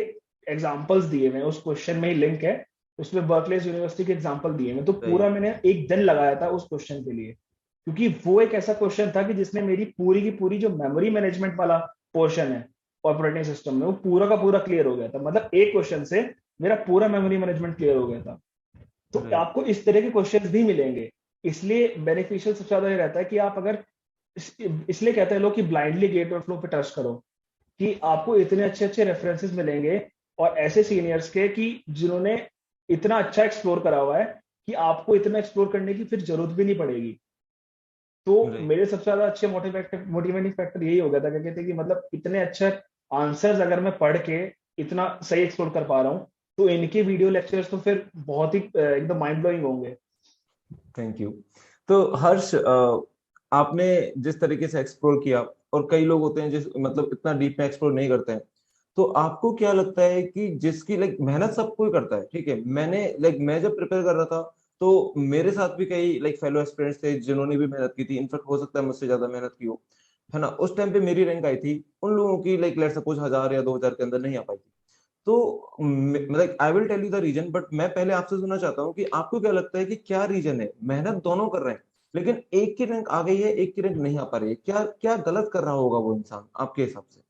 S2: एग्जाम्पल्स दिए हुए हैं, उस क्वेश्चन में ही लिंक है, उसमें बर्कलेज यूनिवर्सिटी के एग्जाम्पल दिए हुए हैं। तो पूरा
S1: राइट।
S2: मैंने एक दिन लगाया था उस क्वेश्चन के लिए, क्योंकि वो एक ऐसा क्वेश्चन था कि जिसने मेरी पूरी की पूरी जो मेमोरी मैनेजमेंट वाला पोर्शन है ऑपरेटिंग सिस्टम में, वो पूरा का पूरा क्लियर हो गया था। मतलब एक क्वेश्चन से मेरा पूरा मेमोरी मैनेजमेंट क्लियर हो गया था। तो
S1: राइट।
S2: आपको इस तरह के क्वेश्चंस भी मिलेंगे। इसलिए बेनिफिशियल सबसे ज्यादा ये रहता है कि आप अगर, इसलिए कहते हैं लोग कि ब्लाइंडली गेट और फ्लो पे ट्रस्ट करो, कि आपको इतने अच्छे अच्छे रेफरेंसेस मिलेंगे और ऐसे सीनियर्स के कि जिन्होंने इतना अच्छा एक्सप्लोर करा हुआ है कि आपको इतना एक्सप्लोर करने की फिर जरूरत भी नहीं पड़ेगी। तो
S1: राइट।
S2: मेरे सबसे ज्यादा अच्छे मोटिवेटिंग फैक्टर यही हो गया था, क्या कहते हैं कि मतलब इतने अच्छे आंसर्स अगर मैं पढ़ के इतना सही एक्सप्लोर कर पा रहा हूँ, तो इनके वीडियो लेक्चर्स तो फिर बहुत ही एकदम माइंड ब्लोइंग होंगे।
S1: Thank you. तो हर्ष, आपने जिस तरीके से एक्सप्लोर किया, और कई लोग होते हैं जिस मतलब इतना डीप में एक्सप्लोर नहीं करते हैं, तो आपको क्या लगता है कि जिसकी लाइक मेहनत सब कोई करता है, ठीक है, मैं जब प्रिपेयर कर रहा था तो मेरे साथ भी कई लाइक फेलो एस्पिरेंट्स थे जिन्होंने भी मेहनत की थी, इनफैक्ट हो सकता है मुझसे ज्यादा मेहनत की हो, है ना। उस टाइम पे मेरी रैंक आई थी, उन लोगों की लाइक लेट सपोज 1000 या 2000 के अंदर नहीं आ पाई थी। तो मतलब I will tell you the reason, but मैं पहले आपसे सुनना चाहता हूँ कि आपको क्या लगता है कि क्या रीजन है। मेहनत दोनों कर रहे हैं, लेकिन एक की रैंक आ गई है, एक की रैंक नहीं आ पा रही है, क्या क्या गलत कर रहा होगा वो इंसान आपके हिसाब से।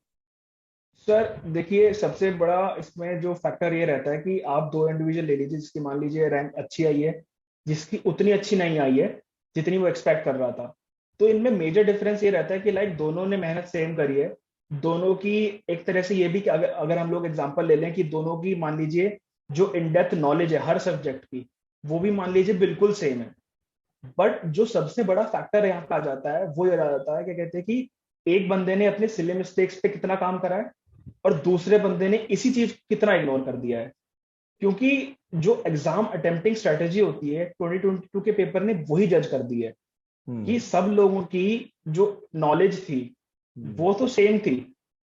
S2: सर देखिए, सबसे बड़ा इसमें जो फैक्टर ये रहता है कि आप दो इंडिविजुअल ले लीजिए जिसकी मान लीजिए रैंक अच्छी आई है, जिसकी उतनी अच्छी नहीं आई है जितनी वो एक्सपेक्ट कर रहा था। तो इनमें मेजर डिफरेंस ये रहता है कि लाइक दोनों ने मेहनत सेम करी है, दोनों की एक तरह से ये भी कि अगर हम लोग एग्जांपल ले लें कि दोनों की मान लीजिए जो इन डेप्थ नॉलेज है हर सब्जेक्ट की, वो भी मान लीजिए बिल्कुल सेम है। बट जो सबसे बड़ा फैक्टर यहाँ पे आ जाता है वो ये आ जाता है, क्या कहते हैं कि एक बंदे ने अपने सिली मिस्टेक्स पे कितना काम करा है, और दूसरे बंदे ने इसी चीज कितना इग्नोर कर दिया है। क्योंकि जो एग्जाम अटेम्प्टिंग स्ट्रेटेजी होती है 2022 के पेपर ने वही जज कर दी है कि
S1: हम्म।
S2: सब लोगों की जो नॉलेज थी
S1: हम्म।
S2: वो तो सेम थी,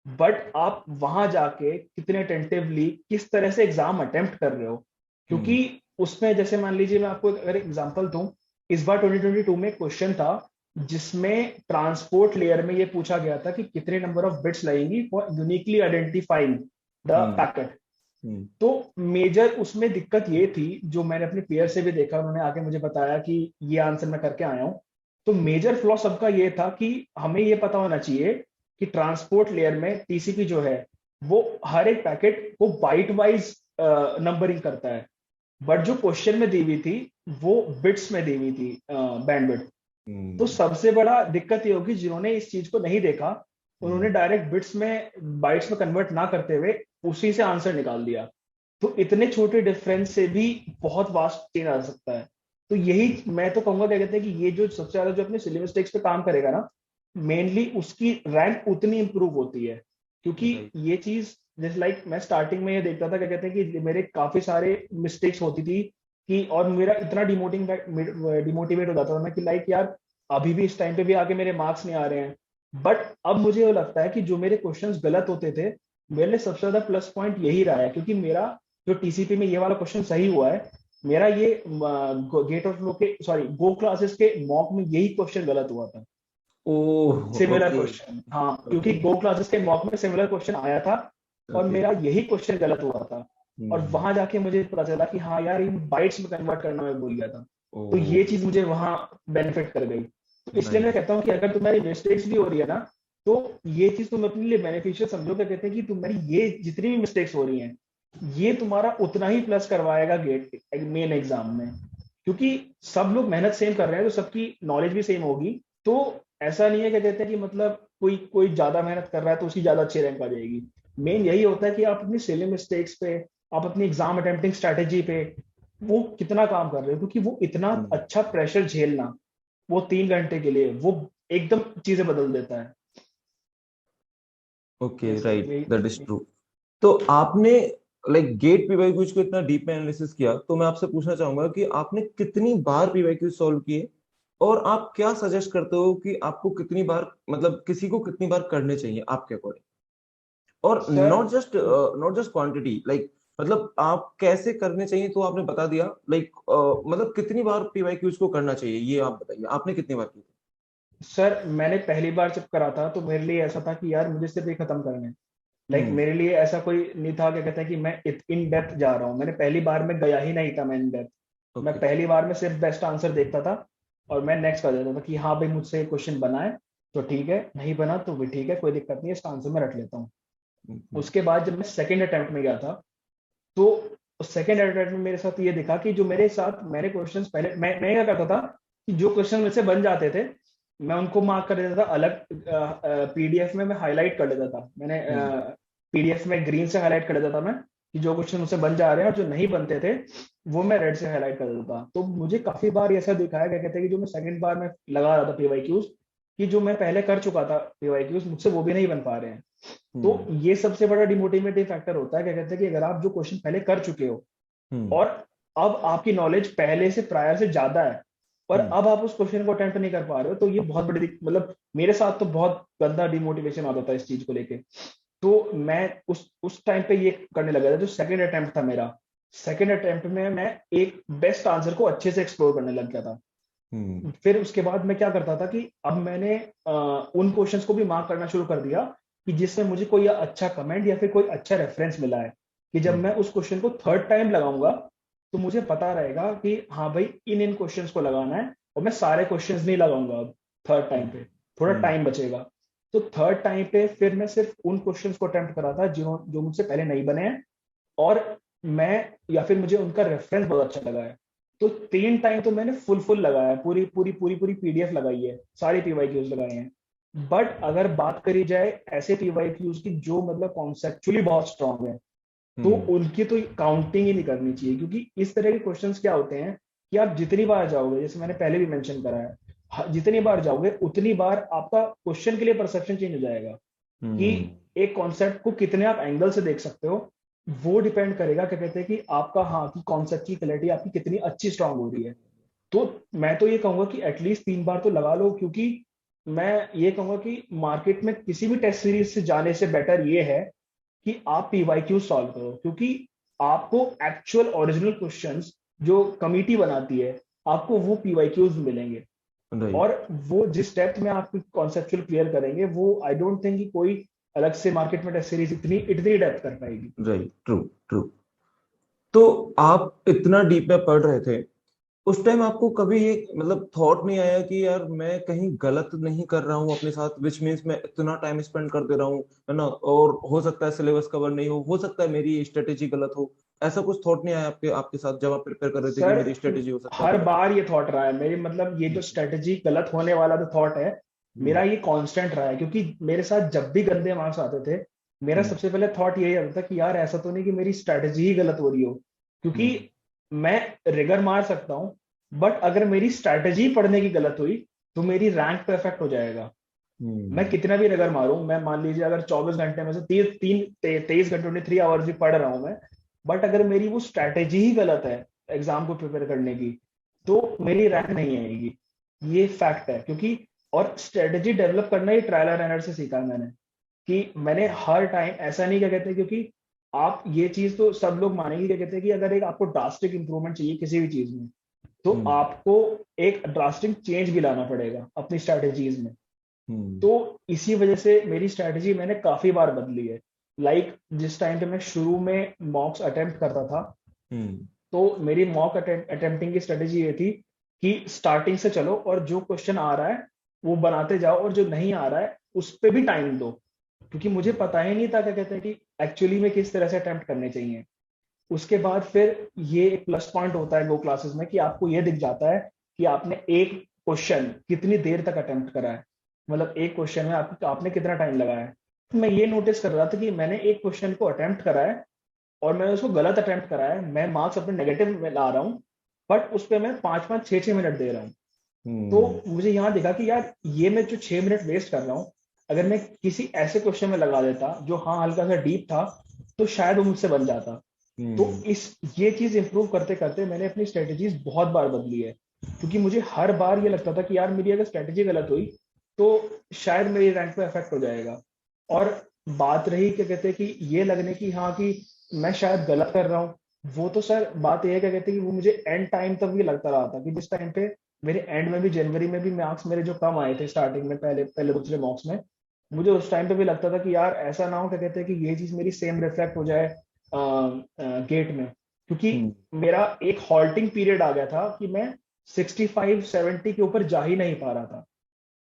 S2: बट आप वहां जाके कितने टेंटिवली किस तरह से एग्जाम अटेम्प्ट कर रहे हो। क्योंकि
S1: हम्म।
S2: उसमें जैसे मान लीजिए मैं आपको अगर एग्जांपल दूं, इस बार 2022 में क्वेश्चन था जिसमें ट्रांसपोर्ट लेयर में ये पूछा गया था कि कितने नंबर ऑफ बिट्स लगेंगी for uniquely identifying the
S1: hmm.
S2: Packet.
S1: Hmm.
S2: तो मेजर उसमें दिक्कत ये थी, जो मैंने अपने पेयर से भी देखा, उन्होंने आके मुझे बताया कि ये आंसर मैं करके आया हूँ। तो मेजर फ्लॉ सबका ये था कि हमें ये पता होना चाहिए कि ट्रांसपोर्ट लेयर में टीसीपी जो है वो हर एक पैकेट को बाइट वाइज नंबरिंग करता है, बट जो क्वेश्चन में दी हुई थी वो बिट्स में दी हुई थी, बैंडविड्थ। तो
S1: हम्म।
S2: सबसे बड़ा दिक्कत ये होगी जिन्होंने इस चीज को नहीं देखा, उन्होंने
S1: हम्म।
S2: डायरेक्ट बिट्स में बाइट्स में कन्वर्ट ना करते हुए उसी से आंसर निकाल दिया। तो इतने छोटे डिफरेंस से भी बहुत वास्ट चेंज आ सकता है। तो यही मैं तो कहूंगा, क्या कहते हैं कि ये जो सबसे ज्यादा जो अपने सिलेबस टेक्स्ट पे काम करेगा ना, मेनली उसकी रैंक उतनी इंप्रूव होती है। क्योंकि
S1: राइट।
S2: ये चीज जैसे लाइक मैं स्टार्टिंग में ये देखता था, क्या कहते हैं कि मेरे काफी सारे मिस्टेक्स होती थी कि, और मेरा इतना डिमोटिवेट हो जाता था मैं कि लाइक यार अभी भी इस टाइम पे भी आके मेरे मार्क्स नहीं आ रहे हैं। बट अब मुझे वो लगता है कि जो मेरे क्वेश्चंस गलत होते थे, मेरे लिए सबसे ज्यादा प्लस पॉइंट यही रहा है, क्योंकि मेरा जो टीसीपी में ये वाला क्वेश्चन सही हुआ है, मेरा ये गेट ऑफ फ्लो के सॉरी गो क्लासेस के मॉक में यही क्वेश्चन गलत हुआ था,
S1: ओह।
S2: Similar
S1: okay.
S2: क्वेश्चन। हाँ, क्योंकि
S1: ओके।
S2: गो क्लासेस के मॉक में सिमिलर क्वेश्चन आया था और
S1: ओके।
S2: मेरा यही क्वेश्चन गलत हुआ था। और
S1: हम्म।
S2: वहां जाके मुझे पता चला कि हाँ यार इन बाइट्स में कन्वर्ट करना मैं भूल गया था। तो
S1: ओह।
S2: ये चीज मुझे वहां बेनिफिट कर गई। तो इसलिए मैं
S1: नाइस।
S2: कहता हूँ कि अगर तुम्हारी मिस्टेक्स भी हो रही है ना, तो ये चीज तुम अपने लिए बेनिफिशियल समझो। क्या कहते हैं कि तुम्हारी ये जितनी भी मिस्टेक्स हो रही हैं, ये तुम्हारा उतना ही प्लस करवाएगा गेट मेन एग्जाम में, क्योंकि सब लोग मेहनत सेम कर रहे हैं तो सबकी नॉलेज भी सेम होगी। तो ऐसा नहीं है कि कहते हैं कि मतलब कोई कोई ज्यादा मेहनत कर रहा है तो उसकी ज्यादा अच्छी रैंक आ जाएगी। मेन यही होता है कि आप अपनी सिली मिस्टेक्स पे, आप अपनी एग्जाम अटेम्प्टिंग स्ट्रेटेजी पे वो कितना काम कर रहे हो, क्योंकि वो इतना अच्छा प्रेशर झेलना, वो 3 घंटे के लिए वो एकदम चीजें बदल देता है।
S1: Okay,
S2: yes
S1: right, that is
S2: मेरी।
S1: ट्रू। तो आपने लाइक गेट पीवाईक्यूज को इतना डीप में एनालिसिस किया, तो मैं आपसे पूछना चाहूंगा कि आपने कितनी बार पीवाईक्यूज सॉल्व किए, और आप क्या सजेस्ट करते हो कि आपको कितनी बार, मतलब किसी को कितनी बार करने चाहिए आपके अकॉर्डिंग? और
S2: sir
S1: not just quantity, like मतलब आप कैसे करने चाहिए तो आपने बता दिया, लाइक मतलब कितनी बार पीवाईक्यूज को करना चाहिए ये आप बताइए, आपने कितनी बार की?
S2: सर मैंने पहली बार जब करा था तो मेरे लिए ऐसा था कि यार मुझे सिर्फ ये खत्म करना है। लाइक
S1: हम्म।
S2: मेरे लिए ऐसा कोई नहीं था क्या कहते हैं कि मैं इन डेप्थ जा रहा हूँ। मैंने पहली बार में गया ही नहीं था मैं इन डेप्थ। मैं
S1: ओके।
S2: पहली बार में सिर्फ बेस्ट आंसर देखता था और मैं नेक्स्ट कर देता था कि हाँ भाई मुझसे क्वेश्चन बना है तो ठीक है, नहीं बना तो भी ठीक है, कोई दिक्कत नहीं है, इसका आंसर मैं रट लेता हूँ।
S1: हम्म।
S2: उसके बाद जब मैं सेकेंड अटेम्प्ट में गया था तो सेकेंड अटेम्प्ट में मेरे साथ ये दिखा कि जो मेरे साथ मैंने क्वेश्चन पहले मैं क्या करता था कि जो क्वेश्चन मुझसे बन जाते थे मैं उनको मार्क कर देता था अलग पीडीएफ में, मैं हाईलाइट कर लेता था। मैंने
S1: हम्म।
S2: पीडीएफ में ग्रीन से हाईलाइट कर देता था मैं कि जो क्वेश्चन मुझसे बन जा रहे हैं, और जो नहीं बनते थे वो मैं रेड से हाईलाइट कर देता था। तो मुझे काफी बार ऐसा दिखाया क्या कहते हैं कि जो मैं सेकंड बार में लगा रहा था पीवाईक्यूज, कि जो मैं पहले कर चुका था पीवाईक्यूज मुझसे वो भी नहीं बन पा रहे हैं। तो
S1: हम्म।
S2: ये सबसे बड़ा डिमोटिवेटिंग फैक्टर होता है क्या कहते हैं कि अगर आप जो क्वेश्चन पहले कर चुके हो
S1: हम्म।
S2: और अब आपकी नॉलेज पहले से प्रायर से ज्यादा है और
S1: हम्म।
S2: अब आप उस क्वेश्चन को अटेम्प्ट नहीं कर पा रहे हो, तो ये बहुत बड़ी मतलब मेरे साथ तो बहुत गंदा डिमोटिवेशन आता था इस चीज को लेके। तो मैं उस टाइम पे ये करने लगा था। जो सेकंड अटेम्प्ट था मेरा, सेकंड अटेम्प्ट में मैं एक बेस्ट आंसर को अच्छे से एक्सप्लोर करने लग गया था।
S1: हम्म।
S2: फिर उसके बाद मैं क्या करता था कि अब मैंने उन क्वेश्चंस को भी मार्क करना शुरू कर दिया कि जिसमें मुझे कोई अच्छा कमेंट या फिर कोई अच्छा रेफरेंस मिला है, कि जब मैं
S1: हम्म।
S2: उस क्वेश्चन को थर्ड टाइम लगाऊंगा तो मुझे पता रहेगा कि हाँ भाई इन इन क्वेश्चंस को लगाना है, और मैं सारे क्वेश्चंस नहीं लगाऊंगा अब थर्ड टाइम पे, थोड़ा
S1: हम्म।
S2: टाइम बचेगा। तो थर्ड टाइम पे फिर मैं सिर्फ उन क्वेश्चंस को अटेम्प्ट करा था जो मुझसे पहले नहीं बने हैं, और मैं या फिर मुझे उनका रेफरेंस बहुत अच्छा लगा है। तो 3 टाइम तो मैंने फुल लगाया है, पूरी पूरी पूरी पूरी पीडीएफ लगाई है, सारी पीवाईक्यूज लगाए हैं। बट अगर बात करी जाए ऐसे पीवाईक्यूज की जो मतलब कॉन्सेप्चुअली बहुत स्ट्रांग है, तो
S1: हम्म।
S2: उनकी तो काउंटिंग ही नहीं करनी चाहिए। क्योंकि इस तरह के क्वेश्चंस क्या होते हैं कि आप जितनी बार जाओगे, जैसे मैंने पहले भी मेंशन करा है, जितनी बार जाओगे उतनी बार आपका क्वेश्चन के लिए परसेप्शन चेंज हो जाएगा, कि
S1: हम्म।
S2: एक कॉन्सेप्ट को कितने आप एंगल से देख सकते हो। वो डिपेंड करेगा क्या कहते हैं कि आपका हाँ की कॉन्सेप्ट की क्लैरिटी आपकी कितनी अच्छी स्ट्रांग हो रही है। तो मैं तो ये कहूंगा कि एटलीस्ट 3 बार तो लगा लो, क्योंकि मैं ये कहूंगा कि मार्केट में किसी भी टेस्ट सीरीज से जाने से बेटर ये है कि आप पीवाईक्यू सॉल्व करो, क्योंकि आपको एक्चुअल ओरिजिनल क्वेश्चंस जो कमिटी बनाती है आपको वो पीवाईक्यूज मिलेंगे।
S1: राइट।
S2: और वो जिस डेप्थ में आप कॉन्सेप्चुअल क्लियर करेंगे वो आई डोंट थिंक कि कोई अलग से मार्केट में टेस्ट सीरीज इतनी इतनी डेप्थ कर पाएगी।
S1: Right, true, true. तो आप इतना डीप में पढ़ रहे थे, उस टाइम आपको कभी ये मतलब थॉट नहीं आया कि यार मैं कहीं गलत नहीं कर रहा हूँ अपने साथ, विच मीन्स मैं इतना टाइम स्पेंड कर दे रहा हूँ, है ना, और हो सकता है सिलेबस कवर नहीं हो सकता है मेरी स्ट्रेटेजी गलत हो? ऐसा कुछ थॉट नहीं आया आपके आपके साथ जब आप प्रिपेयर कर रहे थे कि
S2: सर
S1: मेरी स्ट्रेटेजी हो सकता है
S2: हर
S1: गलत?
S2: बार ये थॉट रहा है मेरी, मतलब ये जो स्ट्रेटेजी गलत होने वाला जो थॉट है
S1: हम्म।
S2: मेरा ये कांस्टेंट रहा है। क्योंकि मेरे साथ जब भी गंदे मार्क्स आते थे मेरा
S1: हम्म।
S2: सबसे पहले थॉट यही आता था कि यार ऐसा तो नहीं कि मेरी स्ट्रेटेजी ही गलत हो रही हो। क्योंकि
S1: हम्म।
S2: मैं रिगर मार सकता हूँ, बट अगर मेरी स्ट्रेटेजी पढ़ने की गलत हुई तो मेरी रैंक पे इफेक्ट हो जाएगा। मैं
S1: हम्म।
S2: कितना भी रगर मारूं, मैं मान लीजिए अगर 24 घंटे में से 23 घंटे 23 आवर्स भी पढ़ रहा हूं मैं, बट अगर मेरी वो स्ट्रैटेजी ही गलत है एग्जाम को प्रिपेयर करने की तो मेरी रैंक नहीं आएगी। ये फैक्ट है। क्योंकि और स्ट्रेटेजी डेवलप करना ही ट्रायल एंड एरर से सीखा है मैंने, कि मैंने हर टाइम ऐसा नहीं क्या कहते हैं, क्योंकि आप ये चीज तो सब लोग मानेंगे क्या कहते हैं कि अगर एक आपको ड्रास्टिक इंप्रूवमेंट चाहिए किसी भी चीज में तो
S1: हम्म।
S2: आपको एक ड्रास्टिक चेंज भी लाना पड़ेगा अपनी स्ट्रैटेजीज में।
S1: हम्म।
S2: तो इसी वजह से मेरी स्ट्रैटेजी मैंने काफी बार बदली है। लाइक जिस टाइम पे मैं शुरू में मॉक्स अटेम्प्ट करता था
S1: हम्म।
S2: तो मेरी मॉक अटेम्प्टिंग की स्ट्रेटेजी ये थी कि स्टार्टिंग से चलो और जो क्वेश्चन आ रहा है वो बनाते जाओ, और जो नहीं आ रहा है उस पर भी टाइम दो। क्योंकि मुझे पता ही नहीं था क्या कहते हैं कि एक्चुअली में किस तरह से अटेम्प्ट करने चाहिए। उसके बाद फिर ये एक प्लस पॉइंट होता है गो क्लासेस में कि आपको ये दिख जाता है कि आपने एक क्वेश्चन कितनी देर तक अटेम्प्ट करा है, मतलब एक क्वेश्चन में आपने कितना टाइम लगाया है। तो मैं ये नोटिस कर रहा था कि मैंने एक क्वेश्चन को अटेम्प्ट करा है और मैंने उसको गलत अटेम्प्ट करा है, मैं मार्क्स अपने नेगेटिव में ला रहा हूँ, बट उस पर मैं 5-5 6-6 मिनट दे रहा हूँ। तो मुझे यहाँ दिखा कि यार ये मैं जो 6 मिनट वेस्ट कर रहा हूँ, अगर मैं किसी ऐसे क्वेश्चन में लगा देता जो हाँ हल्का सा डीप था, तो शायद वो मुझसे बन जाता। तो इस ये चीज इंप्रूव करते करते मैंने अपनी स्ट्रेटेजीज बहुत बार बदली है, क्योंकि मुझे हर बार ये लगता था कि यार मेरी अगर स्ट्रेटेजी गलत हुई तो शायद मेरी रैंक पे इफेक्ट हो जाएगा। और बात रही क्या कहते हैं कि ये लगने की, हाँ कि मैं शायद गलत कर रहा हूँ, वो तो सर बात ये है क्या कहते हैं कि वो मुझे एंड टाइम तक भी लगता रहा था कि जिस टाइम पे मेरे एंड में भी जनवरी में भी मार्क्स मेरे जो कम आए थे स्टार्टिंग में, पहले पहले दूसरे मॉक्स में, मुझे उस टाइम पे भी लगता था कि यार ऐसा ना हो क्या कहते हैं कि ये चीज मेरी सेम रिफ्लेक्ट हो जाए गेट में, क्योंकि मेरा एक हॉल्टिंग पीरियड आ गया था कि मैं 65-70 के ऊपर जा ही नहीं पा रहा था।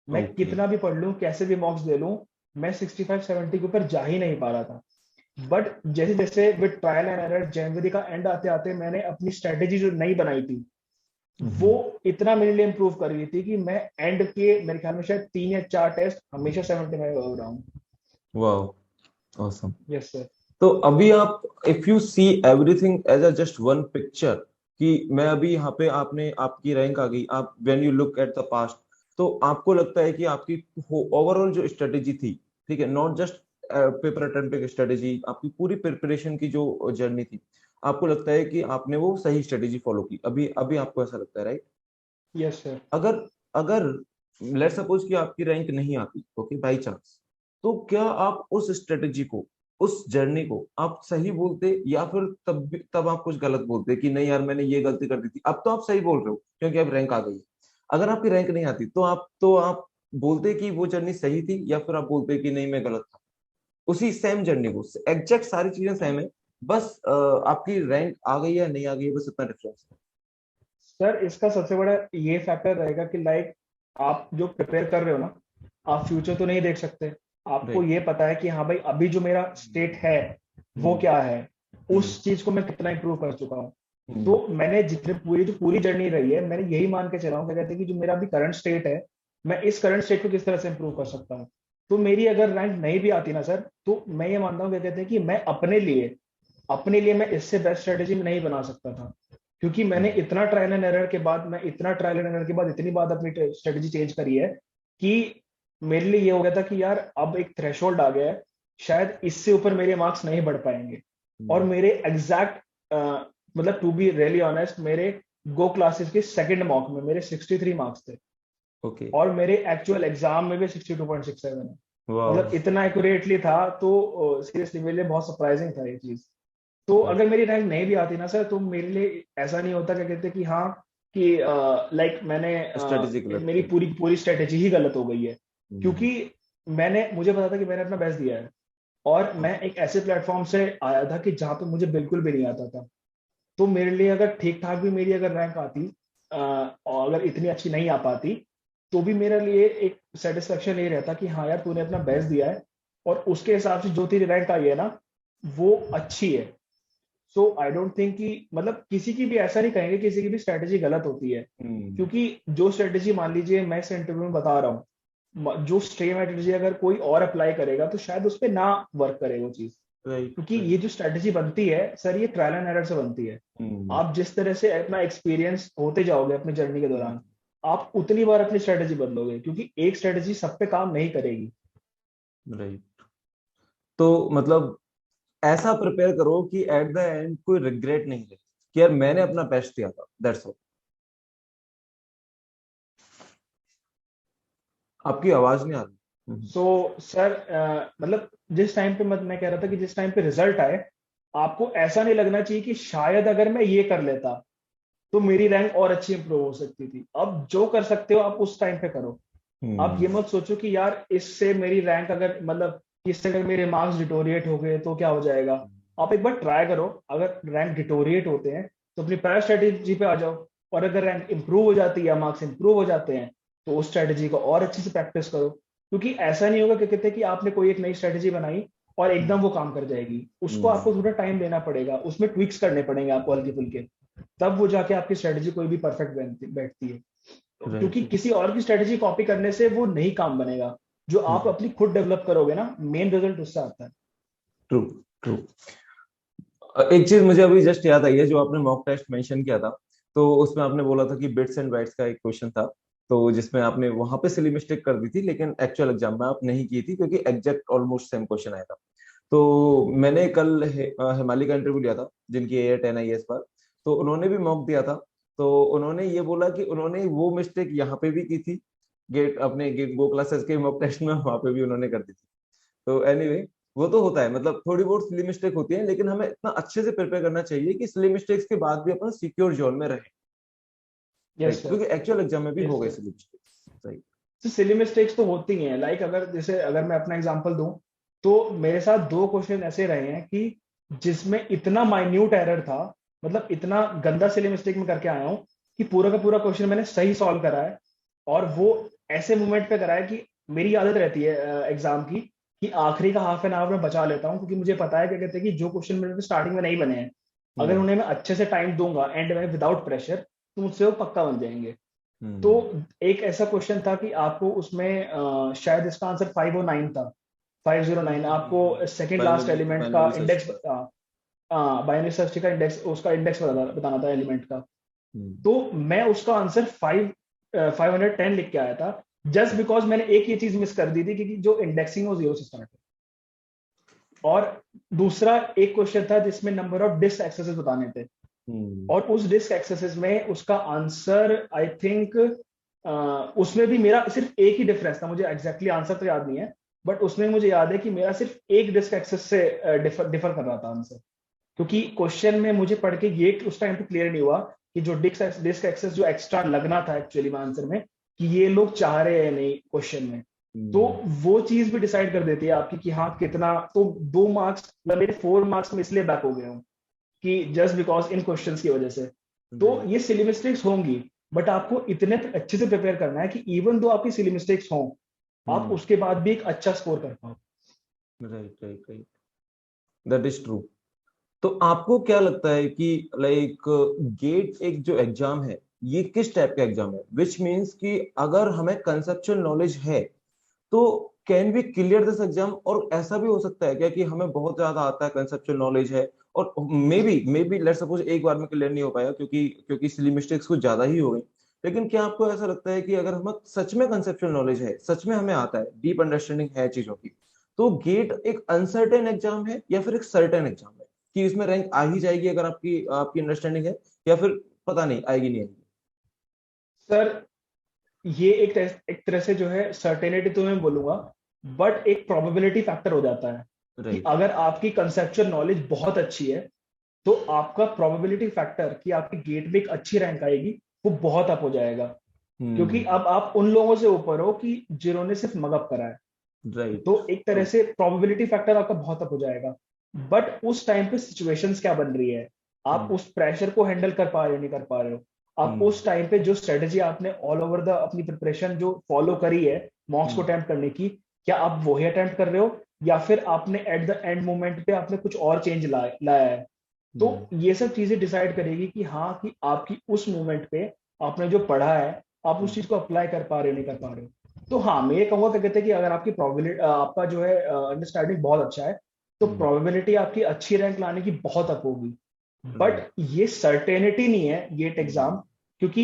S2: मैं
S1: ओके।
S2: कितना भी पढ़ लूं, कैसे भी मॉक्स दे लूं, मैं 65-70 के ऊपर जा ही नहीं पा रहा था। बट जैसे जैसे विद ट्रायल एंड एरर जनवरी का एंड आते आते मैंने अपनी स्ट्रेटेजी जो नई बनाई थी वो इतना मेरे लिए इंप्रूव कर गई थी कि मैं एंड के मेरे ख्याल में शायद 3 या 4 टेस्ट हमेशा 75 हो रहा हूँ।
S1: वाह, ऑसम।
S2: Yes sir.
S1: तो अभी आप, if you see everything as a just one picture, कि मैं अभी यहाँ पे, आपने आपकी रैंक आ गई, आप when you look at the past, तो आपको लगता है कि आपकी ओवरऑल जो स्ट्रेटेजी थी, ठीक है, नॉट जस्ट पेपर अटेम्प्ट की स्ट्रेटेजी, आपकी पूरी प्रिपरेशन की जो जर्नी थी, आपको लगता है कि आपने वो सही स्ट्रेटेजी फॉलो की, अभी अभी आपको ऐसा लगता है, राइट?
S2: Yes sir.
S1: अगर अगर लेट सपोज कि आपकी रैंक नहीं आती, ओके, बाई चांस, तो क्या आप उस स्ट्रेटेजी को, उस जर्नी को आप सही बोलते, या फिर तब आप कुछ गलत बोलते कि नहीं यार मैंने ये गलती कर दी थी? अब तो आप सही बोल रहे हो क्योंकि अब रैंक आ गई है। अगर आपकी रैंक नहीं आती तो आप बोलते कि वो जर्नी सही थी, या फिर आप बोलते कि नहीं मैं गलत था? उसी सेम जर्नी को, एग्जैक्ट सारी चीजें सेम है, बस आपकी रैंक आ गई है नहीं आ गई है, बस इतना डिफरेंस है।
S2: सर इसका सबसे बड़ा ये फैक्टर रहेगा कि लाइक आप जो प्रिपेयर कर रहे हो ना, आप फ्यूचर तो नहीं देख सकते। आपको
S1: राइट।
S2: ये पता है कि हाँ भाई अभी जो मेरा स्टेट है वो
S1: हम्म।
S2: क्या है,
S1: हम्म।
S2: उस चीज को मैं कितना इंप्रूव कर चुका हूँ।
S1: हम्म।
S2: तो मैंने जितने पूरी जो पूरी जर्नी रही है मैंने यही मान के चला हूँ क्या कहते हैं कि जो मेरा अभी करंट स्टेट है, मैं इस करंट स्टेट को किस तरह से इंप्रूव कर सकता हूँ। तो मेरी अगर रैंक नहीं भी आती ना सर, तो मैं ये मानता हूँ क्या कहते हैं कि मैं अपने लिए मैं इससे बेस्ट स्ट्रेटेजी नहीं बना सकता था, क्योंकि मैंने
S1: हम्म।
S2: इतना ट्रायल एंड एरर के बाद, मैं इतना ट्रायल एंड एरर के बाद इतनी बार अपनी स्ट्रेटेजी चेंज करी है कि मेरे लिए ये हो गया था कि यार अब एक थ्रेशोल्ड आ गया है, शायद इससे ऊपर मेरे मार्क्स नहीं बढ़ पाएंगे। और
S1: हम्म।
S2: मेरे एग्जैक्ट मतलब टू बी रियली ऑनेस्ट, मेरे गो क्लासेस के सेकंड मॉक में मेरे 63 मार्क्स थे
S1: ओके।
S2: और मेरे एक्चुअल एग्जाम में भी 62.67 है।
S1: वाह।
S2: मतलब इतना एक्यूरेटली था, तो सीरियसली मेरे लिए बहुत सरप्राइजिंग था ये चीज। तो
S1: राइट।
S2: अगर मेरी रैंक नहीं भी आती ना सर, तो मेरे लिए ऐसा नहीं होता क्या कहते कि हाँ कि लाइक मैंने
S1: स्ट्रेटेजी गलत
S2: मेरी
S1: थी।
S2: पूरी पूरी स्ट्रेटेजी ही गलत हो गई है,
S1: हम्म।
S2: क्योंकि मुझे पता था कि मैंने अपना बेस्ट दिया है और मैं एक ऐसे प्लेटफॉर्म से आया था कि जहाँ पे मुझे बिल्कुल भी नहीं आता था। तो मेरे लिए अगर ठीक ठाक भी मेरी अगर रैंक आती और अगर इतनी अच्छी नहीं आ पाती, तो भी मेरे लिए एक सेटिस्फेक्शन ये रहता कि हाँ यार तूने अपना बेस्ट दिया है और उसके हिसाब से जो तेरी रैंक आई है ना वो अच्छी है। सो आई डोंट थिंक कि मतलब किसी की भी ऐसा नहीं कहेंगे किसी की भी स्ट्रेटेजी गलत होती है,
S1: हम्म।
S2: क्योंकि जो स्ट्रेटेजी मान लीजिए मैं इस इंटरव्यू में बता रहा हूँ, जो स्ट्रेम स्ट्रेटेजी अगर कोई और अप्लाई करेगा तो शायद उस पर ना वर्क करे वो चीज,
S1: राइट।
S2: क्योंकि
S1: राइट।
S2: ये जो स्ट्रेटेजी बनती है सर ये ट्रायल एंड एरर से बनती है।
S1: हम्म।
S2: आप जिस तरह से अपना एक्सपीरियंस होते जाओगे अपनी जर्नी के
S1: हम्म।
S2: दौरान, आप उतनी बार अपनी स्ट्रेटेजी बदलोगे, क्योंकि एक स्ट्रेटेजी सब पे काम नहीं करेगी।
S1: राइट। तो मतलब ऐसा प्रिपेयर करो कि एट द एंड कोई रिग्रेट नहीं रहे कि यार मैंने अपना बेस्ट दिया था, दैट्स ऑल। आपकी आवाज नहीं आ रही।
S2: सो सर मतलब जिस टाइम पे मैं कह रहा था कि जिस टाइम पे रिजल्ट आए, आपको ऐसा नहीं लगना चाहिए कि शायद अगर मैं ये कर लेता तो मेरी रैंक और अच्छी इंप्रूव हो सकती थी। अब जो कर सकते हो आप उस टाइम पे करो। आप
S1: हम्म।
S2: ये मत सोचो कि यार इससे मेरी रैंक अगर मतलब इससे अगर मेरे मार्क्स डिटोरिएट हो गए तो क्या हो जाएगा। आप एक बार ट्राई करो, अगर रैंक डिटोरिएट होते हैं तो अपनी प्रायर स्ट्रेटेजी पे आ जाओ, और अगर रैंक इंप्रूव हो जाती है या मार्क्स इंप्रूव हो जाते हैं तो उस स्ट्रेटेजी को और अच्छे से प्रैक्टिस करो, क्योंकि ऐसा नहीं होगा कि कहते हैं कि आपने कोई एक नई स्ट्रेटेजी बनाई और एकदम वो काम कर जाएगी। उसको आपको थोड़ा टाइम देना पड़ेगा, उसमें ट्विक्स करने पड़ेंगे आपको हल्के फुल्के, तब वो जाके आपकी स्ट्रेटेजी कोई भी परफेक्ट बैठती है। क्योंकि
S1: राइट।
S2: किसी और की स्ट्रेटेजी कॉपी करने से वो नहीं काम बनेगा, जो आप अपनी खुद डेवलप करोगे ना, मेन रिजल्ट उससे आता है।
S1: True, true. एक चीज मुझे अभी जस्ट याद आई है, जो आपने मॉक टेस्ट मेंशन किया था, तो उसमें आपने बोला था कि बिट्स एंड बाइट्स का एक क्वेश्चन था, तो जिसमें आपने वहां पे सिली मिस्टेक कर दी थी, लेकिन एक्चुअल एग्जाम में आप नहीं की थी क्योंकि एग्जैक्ट ऑलमोस्ट सेम क्वेश्चन आया था। तो मैंने कल हिमाली का इंटरव्यू लिया था, जिनकी AAT-NIES पर, तो उन्होंने भी मॉक दिया था। तो उन्होंने ये बोला कि उन्होंने वो मिस्टेक यहाँ पे भी की थी, गेट अपने गेट गो क्लासेस के मॉक टेस्ट में वहां पे भी उन्होंने कर दी थी। तो एनीवे, वो तो होता है, मतलब थोड़ी बहुत सिली मिस्टेक होती है, लेकिन हमें इतना अच्छे से प्रिपेयर करना चाहिए कि सिली मिस्टेक्स के बाद भी अपन सिक्योर जोन में रहे।
S2: Yes
S1: right,
S2: sir.
S1: क्योंकि एक्चुअल एग्जाम में भी
S2: यस
S1: हो गए
S2: सर।
S1: Silly mistakes. राइट।
S2: तो सिली मिस्टेक्स तो होती ही हैं। लाइक अगर जैसे अगर मैं अपना एग्जांपल दूं, तो मेरे साथ दो क्वेश्चन ऐसे रहे हैं कि जिसमें इतना माइन्यूट एरर था, मतलब इतना गंदा सिली मिस्टेक में करके आया हूं कि पूरा का पूरा क्वेश्चन मैंने सही सॉल्व करा है, और वो ऐसे मोमेंट पे करा है कि मेरी आदत रहती है एग्जाम की कि आखिरी का हाफ एन आवर में बचा लेता हूँ, क्योंकि मुझे पता है क्या कहते हैं कि जो क्वेश्चन मेरे स्टार्टिंग में नहीं बने हैं, अगर
S1: हम्म।
S2: उन्हें मैं अच्छे से टाइम दूंगा एंड में विदाउट प्रेशर, तो मुझसे वो पक्का बन जाएंगे। तो
S1: हम्म।
S2: एक ऐसा क्वेश्चन था कि आपको उसमें शायद इसका आंसर 509 था, 509 आपको सेकंड लास्ट
S1: बाइनरी
S2: एलिमेंट का
S1: बाइनरी सर्च
S2: इंडेक्स,
S1: का।
S2: बाइनरी सर्च का इंडेक्स, उसका इंडेक्स बताना था एलिमेंट का।
S1: हम्म।
S2: तो मैं उसका आंसर 510 लिख के आया था, जस्ट बिकॉज मैंने एक ये चीज मिस कर दी थी कि जो इंडेक्सिंग वो 0 से स्टार्ट है। और दूसरा एक क्वेश्चन था जिसमें नंबर ऑफ डिस्क एक्सेसेस बताने थे,
S1: हम्म।
S2: और उस डिस्क एक्सेसेस में उसका आंसर आई थिंक, उसमें भी मेरा सिर्फ एक ही डिफरेंस था, मुझे एग्जैक्टली आंसर तो याद नहीं है, बट उसमें मुझे याद है कि मेरा सिर्फ एक डिस्क एक्सेस से डिफर कर रहा था आंसर। क्योंकि क्वेश्चन में मुझे पढ़ के ये उस टाइम पे क्लियर नहीं हुआ कि जो डिस्क एक्सेस जो एक्स्ट्रा लगना था एक्चुअली में आंसर में, कि ये लोग चाह रहे हैं नहीं क्वेश्चन में। तो
S1: हम्म।
S2: वो चीज भी डिसाइड कर देती है आपकी कि हाँ कितना, तो 2 मार्क्स, मतलब मेरे 4 मार्क्स में इसलिए बैक हो गए हूँ कि जस्ट बिकॉज इन क्वेश्चंस की वजह से। तो
S1: राइट।
S2: ये सिली मिस्टेक्स होंगी, बट आपको इतने अच्छे से प्रिपेयर करना है कि इवन दो आपकी सिली मिस्टेक्स हों, आप
S1: हम्म।
S2: उसके बाद भी एक अच्छा स्कोर कर पाओ।
S1: Right, right, right. That is true. तो आपको क्या लगता है कि लाइक गेट एक जो एग्जाम है, ये किस टाइप का एग्जाम है, विच मीन्स कि अगर हमें कंसेप्चुअल नॉलेज है तो can we clear this exam? और ऐसा भी हो सकता है क्या कि हमें बहुत ज्यादा आता है, कंसेप्चुअल नॉलेज है, और मे बी लेट्स सपोज एक बार में क्लियर नहीं हो पाया क्योंकि क्योंकि सिली मिस्टेक्स कुछ ज्यादा ही हो गई, लेकिन क्या आपको ऐसा लगता है कि अगर हमें सच में कंसेप्चुअल नॉलेज है, सच में हमें आता है, डीप अंडरस्टैंडिंग है चीजों की, तो गेट एक अनसर्टेन एग्जाम है या फिर एक सर्टेन एग्जाम है कि इसमें रैंक आ ही जाएगी अगर आपकी आपकी अंडरस्टैंडिंग है, या फिर पता नहीं आएगी नहीं आएगी?
S2: सर ये एक तरह से जो है सर्टेनिटी तो मैं बोलूंगा, बट एक प्रोबेबिलिटी फैक्टर हो जाता है कि
S1: राइट।
S2: अगर आपकी कंसेप्चुअल नॉलेज बहुत अच्छी है, तो आपका प्रोबेबिलिटी फैक्टर कि आपकी गेट में एक अच्छी रैंक आएगी वो बहुत अप हो जाएगा। क्योंकि
S1: हम्म।
S2: अब आप उन लोगों से ऊपर हो कि जिन्होंने सिर्फ मगअप करा है। तो
S1: राइट।
S2: एक तरह से प्रोबेबिलिटी फैक्टर आपका बहुत अप हो जाएगा। बट उस टाइम पे सिचुएशंस क्या बन रही है, आप
S1: हम्म।
S2: उस प्रेशर को हैंडल कर पा रहे हो नहीं कर पा रहे हो, आप
S1: हम्म।
S2: उस टाइम पे जो स्ट्रेटेजी आपने ऑल ओवर द अपनी प्रिपरेशन जो फॉलो करी है मॉक्स को
S1: हम्म।
S2: अटेम्प्ट करने की, क्या आप वही अटेम्प्ट कर रहे हो, या फिर आपने एट द एंड मोमेंट पे आपने कुछ और चेंज लाया है। तो
S1: हम्म।
S2: ये सब चीजें डिसाइड करेगी कि हाँ कि आपकी उस मोमेंट पे आपने जो पढ़ा है, आप उस
S1: हम्म।
S2: चीज को अप्लाई कर पा रहे हो नहीं कर पा रहे हो। तो हाँ मैं ये कहूंगा क्या कहते हैं कि अगर आपकी प्रोबेबिलिटी, आपका जो है अंडरस्टैंडिंग बहुत अच्छा है, तो
S1: हम्म।
S2: प्रोबेबिलिटी आपकी अच्छी रैंक लाने की बहुत अप होगी। But
S1: right.
S2: ये सर्टेनिटी नहीं है गेट
S1: हम्म।
S2: एग्जाम, क्योंकि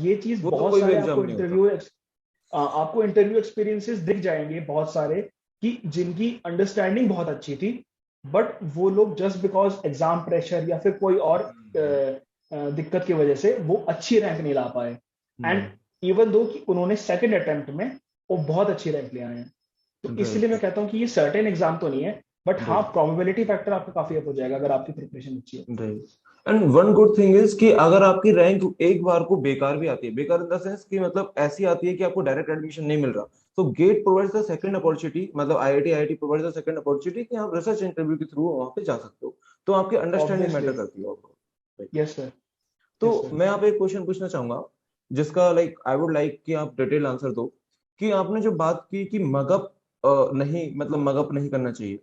S2: ये चीज
S1: वो तो
S2: बहुत
S1: कोई भी
S2: सारे
S1: एग्जाम नहीं होता।
S2: आपको इंटरव्यू एक्सपीरियंसेस दिख जाएंगे बहुत सारे कि जिनकी अंडरस्टैंडिंग बहुत अच्छी थी, बट वो लोग जस्ट बिकॉज एग्जाम प्रेशर या फिर कोई और
S1: हम्म।
S2: दिक्कत की वजह से वो अच्छी रैंक नहीं ला पाए। एंड इवन दो कि उन्होंने सेकंड अटेम्प्ट में वो बहुत अच्छी रैंक ले आए हैं। तो इसलिए मैं
S1: राइट।
S2: कहता हूँ कि ये सर्टेन एग्जाम तो नहीं है, बट हाँ
S1: राइट।
S2: प्रोबेबिलिटी फैक्टर आपका काफी अप हो जाएगा अगर आपकी प्रिपरेशन अच्छी है।
S1: Right. And one good thing is कि अगर आपकी रैंक एक बार को बेकार भी आती है, बेकार इन द सेंस कि मतलब ऐसी आती है कि आपको डायरेक्ट एडमिशन नहीं मिल रहा, तो GATE provides the second opportunity, मतलब IIT provides the second opportunity कि आप रिसर्च इंटरव्यू के थ्रू वहां पे जा सकते हो। तो आपकी अंडरस्टैंडिंग
S2: ऑब्वियसली।
S1: मैटर करती है overall, right?
S2: Yes sir.
S1: तो
S2: यस सर।
S1: मैं आप एक क्वेश्चन पूछना चाहूंगा, जिसका लाइक आई वुड लाइक कि आप डिटेल आंसर दो, कि आपने जो बात की कि मगअप नहीं मतलब मगअप नहीं करना चाहिए।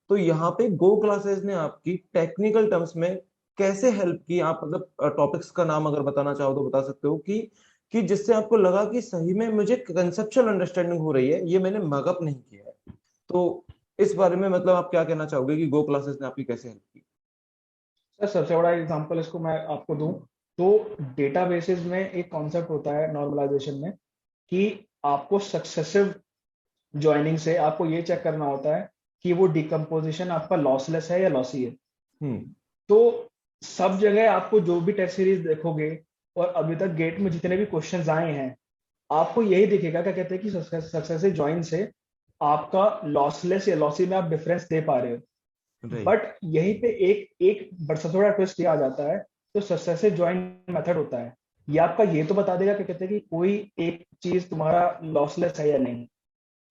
S1: तो यहाँ पे गो क्लासेस ने आपकी टेक्निकल टर्म्स में कैसे हेल्प की? आप मतलब टॉपिक्स का नाम अगर बताना चाहो तो बता सकते हो कि जिससे आपको लगा कि सही में मुझे कंसेप्चुअल अंडरस्टैंडिंग हो रही है, ये मैंने मगअप नहीं किया है। तो इस बारे में मतलब आप क्या कहना चाहोगे कि गो क्लासेस ने आपकी कैसे हेल्प की?
S2: सर सबसे बड़ा एग्जांपल इसको मैं आपको दूं तो डेटाबेसेस में एक कॉन्सेप्ट होता है नॉर्मलाइजेशन में कि आपको सक्सेसिव ज्वाइनिंग से आपको ये चेक करना होता है कि वो डिकम्पोजिशन आपका लॉसलेस है या लॉसी है।
S1: हम्म।
S2: तो सब जगह आपको जो भी टेस्ट सीरीज देखोगे और अभी तक गेट में जितने भी क्वेश्चंस आए हैं, आपको यही दिखेगा, क्या कहते हैं कि सक्सेसिव ज्वाइन से आपका लॉसलेस या लॉसी में आप डिफरेंस दे पा रहे हो।
S1: राइट।
S2: बट यहीं पे एक एक सबसे बड़ा ट्विस्ट ये आ जाता है, तो सक्सेसिव ज्वाइन मेथड होता है, ये आपका ये तो बता देगा क्या कहते हैं कि कोई एक चीज तुम्हारा लॉसलेस है या नहीं,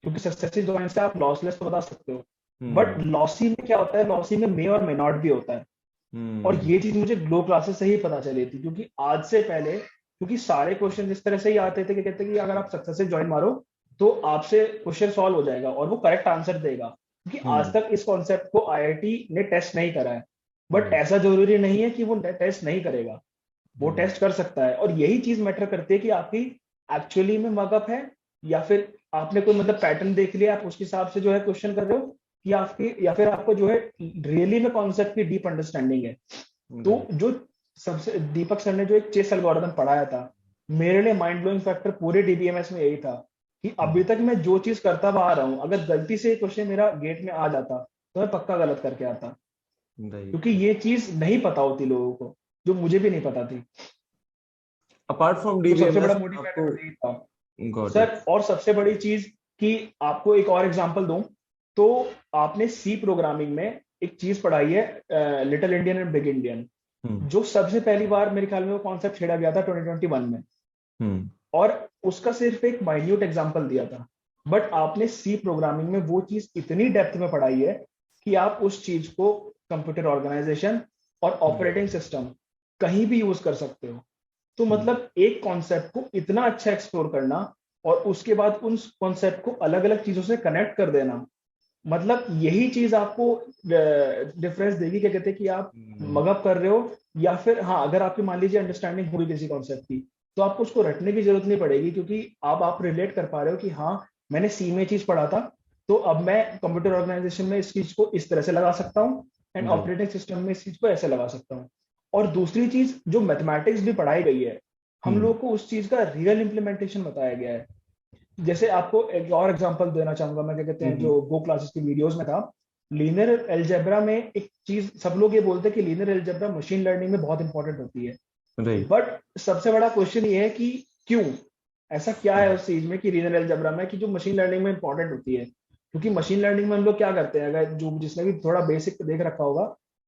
S2: क्योंकि सक्सेसिव ज्वाइन से आप लॉसलेस तो बता सकते हो। But
S1: hmm.
S2: लॉसी में क्या होता है, लॉसी में मे और मे नॉट भी होता है। और
S1: हम्म।
S2: ये चीज मुझे ग्लो क्लासेस से ही पता चली थी, क्योंकि आज से पहले क्योंकि सारे क्वेश्चन इस तरह से ही आते थे कि कहते हैं कि अगर आप सक्सेसिव ज्वाइन मारो तो आपसे क्वेश्चन सॉल्व हो जाएगा और वो करेक्ट आंसर देगा, क्योंकि आज
S1: हम्म।
S2: तक इस कॉन्सेप्ट को आईआईटी ने टेस्ट नहीं करा है। बट
S1: हम्म।
S2: ऐसा जरूरी नहीं है कि वो टेस्ट नहीं करेगा, वो
S1: हम्म।
S2: टेस्ट कर सकता है। और यही चीज मैटर करती है कि आपकी एक्चुअली में मगअप है, या फिर आपने कोई मतलब पैटर्न देख लिया, आप उसके हिसाब से जो है क्वेश्चन कर रहे हो, कि आपकी या फिर आपको जो है रियली में कॉन्सेप्ट की डीप अंडरस्टैंडिंग है। तो
S1: राइट।
S2: जो सबसे दीपक सर ने जो एक चेस एल्गोरिथम पढ़ाया था, मेरे लिए माइंड ब्लोइंग फैक्टर पूरे डीबीएमएस में यही था कि अभी तक मैं जो चीज करता आ रहा हूँ, अगर गलती से क्वेश्चन मेरा गेट में आ जाता तो मैं पक्का गलत करके आता, क्योंकि
S1: राइट।
S2: ये चीज नहीं पता होती लोगों को, जो मुझे भी नहीं पता थी।
S1: अपार्ट फ्रॉम
S2: तो सबसे बड़ा
S1: डीबीएमएस आपको।
S2: मोटिवेटर यही था
S1: गॉट इट।
S2: सर। और सबसे बड़ी चीज कि आपको एक और एग्जांपल दूं, तो आपने सी प्रोग्रामिंग में एक चीज पढ़ाई है, little Indian and big Indian,
S1: hmm.
S2: जो सबसे पहली बार मेरे ख्याल में वो कॉन्सेप्ट छेड़ा गया था 2021 में।
S1: हम्म।
S2: और उसका सिर्फ एक माइन्यूट एग्जांपल दिया था, बट आपने सी प्रोग्रामिंग में वो चीज इतनी डेप्थ में पढ़ाई है कि आप उस चीज को कंप्यूटर ऑर्गेनाइजेशन और ऑपरेटिंग सिस्टम कहीं भी यूज कर सकते हो। तो
S1: हम्म।
S2: मतलब एक कॉन्सेप्ट को इतना अच्छा एक्सप्लोर करना और उसके बाद उन कॉन्सेप्ट को अलग अलग चीजों से कनेक्ट कर देना, मतलब यही चीज आपको डिफरेंस देगी, क्या कहते हैं कि आप
S1: हम्म।
S2: मगअप कर रहे हो, या फिर हाँ अगर आपकी मान लीजिए अंडरस्टैंडिंग पूरी किसी कॉन्सेप्ट की, तो आपको उसको रटने की जरूरत नहीं पड़ेगी, क्योंकि अब आप रिलेट कर पा रहे हो कि हाँ मैंने सी में चीज पढ़ा था, तो अब मैं कंप्यूटर ऑर्गेनाइजेशन में इस चीज को इस तरह से लगा सकता हूँ, एंड
S1: राइट।
S2: ऑपरेटिंग सिस्टम में इस चीज को ऐसे लगा सकता हूँ। और दूसरी चीज जो मैथमेटिक्स भी पढ़ाई गई है, हम
S1: हम्म।
S2: लोग को उस चीज का रियल इंप्लीमेंटेशन बताया गया है। जैसे आपको एक और एग्जांपल देना चाहूंगा मैं, क्या कहते हैं,
S1: हम्म।
S2: जो गो क्लासेस की वीडियोस में था, लीनियर अलजेब्रा में एक चीज सब लोग ये बोलते हैं कि लीनियर अलजेब्रा मशीन लर्निंग में बहुत इंपॉर्टेंट होती है।
S1: राइट।
S2: बट सबसे बड़ा क्वेश्चन ये है कि क्यों, ऐसा क्या है उस चीज में कि लीनियर अलजेब्रा में कि जो मशीन लर्निंग में इंपॉर्टेंट होती है। क्योंकि मशीन लर्निंग में हम लोग क्या करते हैं, अगर जो जिसने भी थोड़ा बेसिक देख रखा होगा,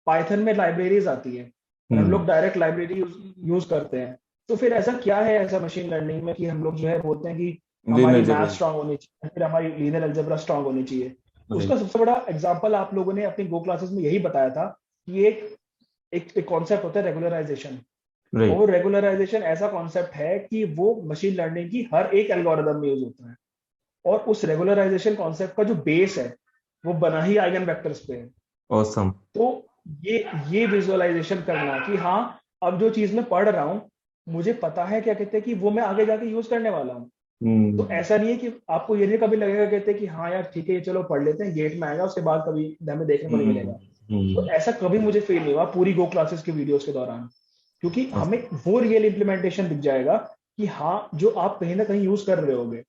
S2: पाइथन में लाइब्रेरीज आती है और हम
S1: हम्म।
S2: लोग डायरेक्ट लाइब्रेरी यूज करते हैं। तो फिर ऐसा क्या है ऐसा मशीन लर्निंग में कि हम लोग जो है बोलते हैं कि हमारी
S1: लीनियर
S2: मैथ
S1: जबरन।
S2: स्ट्रांग होनी चाहिए, फिर हमारी लीनियर अलजेब्रा स्ट्रांग होनी चाहिए। उसका
S1: राइट।
S2: सबसे बड़ा एग्जांपल आप लोगों ने अपनी गो क्लासेस में यही बताया था कि एक कॉन्सेप्ट होता है रेगुलराइजेशन। और वो
S1: राइट।
S2: रेगुलराइजेशन ऐसा कॉन्सेप्ट है कि वो मशीन लर्निंग की हर एक एल्गोरिदम में यूज होता है। और उस रेगुलराइजेशन कॉन्सेप्ट का जो बेस है वो बना ही आइगन वेक्टर्स पे है।
S1: ऑसम।
S2: तो ये ये विजुअलाइजेशन करना कि हाँ अब जो चीज मैं पढ़ रहा हूँ मुझे पता है, क्या कहते हैं कि वो मैं आगे जाके यूज करने वाला हूँ। तो
S1: हम्म।
S2: ऐसा नहीं है कि आपको ये नहीं कभी लगेगा, कहते हैं कि हाँ यार ठीक है ये चलो पढ़ लेते हैं, गेट में आएगा उसके बाद कभी हमें देखने को नहीं
S1: हम्म।
S2: मिलेगा। तो
S1: हम्म।
S2: ऐसा कभी मुझे फील नहीं हुआ पूरी गो क्लासेस के वीडियोस के दौरान, क्योंकि हमें वो रियल इंप्लीमेंटेशन दिख जाएगा कि हाँ जो आप कहीं ना कहीं यूज कर रहे होगे।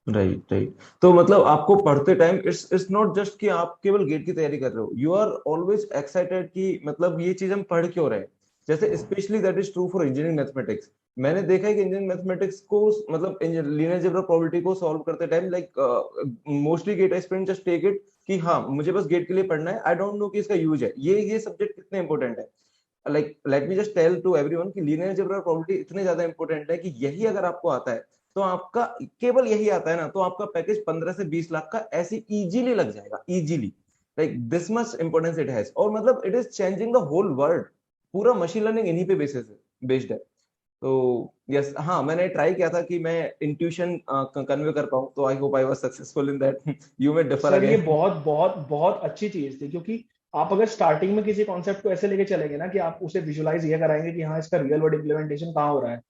S1: राइट। राइट। तो मतलब आपको पढ़ते time it's it's not just कि आप केवल गेट की तैयारी कर रहे हो, यू आर ऑलवेज एक्साइटेड कि मतलब ये चीज हम पढ़ क्यों रहे हैं। जैसे specially that is true for engineering mathematics. मैंने देखा है कि इंजीनियरिंग मैथमेटिक्स को मतलब लीनियर अलजेब्रा प्रोबेबिलिटी को सॉल्व करते time like mostly GATE aspirant just take it कि हाँ मुझे बस गेट के लिए पढ़ना है, आई डोंट नो कि इसका यूज है, ये सब्जेक्ट कितने इंपॉर्टेंट है। Like let me just tell to everyone कि लीनियर अलजेब्रा प्रोबेबिलिटी इतने ज्यादा इंपॉर्टेंट है कि यही अगर आपको आता है तो आपका केवल यही आता है ना, तो आपका पैकेज 15 से 20 लाख का ऐसे इजीली लग जाएगा, easily. Like this much importance it has, और मतलब it is changing the whole world. पूरा मशीन लर्निंग इन्हीं पे बेस्ड है। तो यस, हाँ, मैंने ट्राई किया था कि मैं इंट्यूशन कन्वे कर पाऊँ, तो I hope I was successful in that. You may differ
S2: sir ये
S1: अगेन।
S2: बहुत बहुत बहुत अच्छी चीज थी, क्योंकि आप अगर स्टार्टिंग में किसी कॉन्सेप्ट को ऐसे लेके चलेंगे ना कि आप उसे विजुलाइज ये कराएंगे कि हाँ इसका रियल वर्ल्ड इम्प्लीमेंटेशन कहाँ हो रहा है,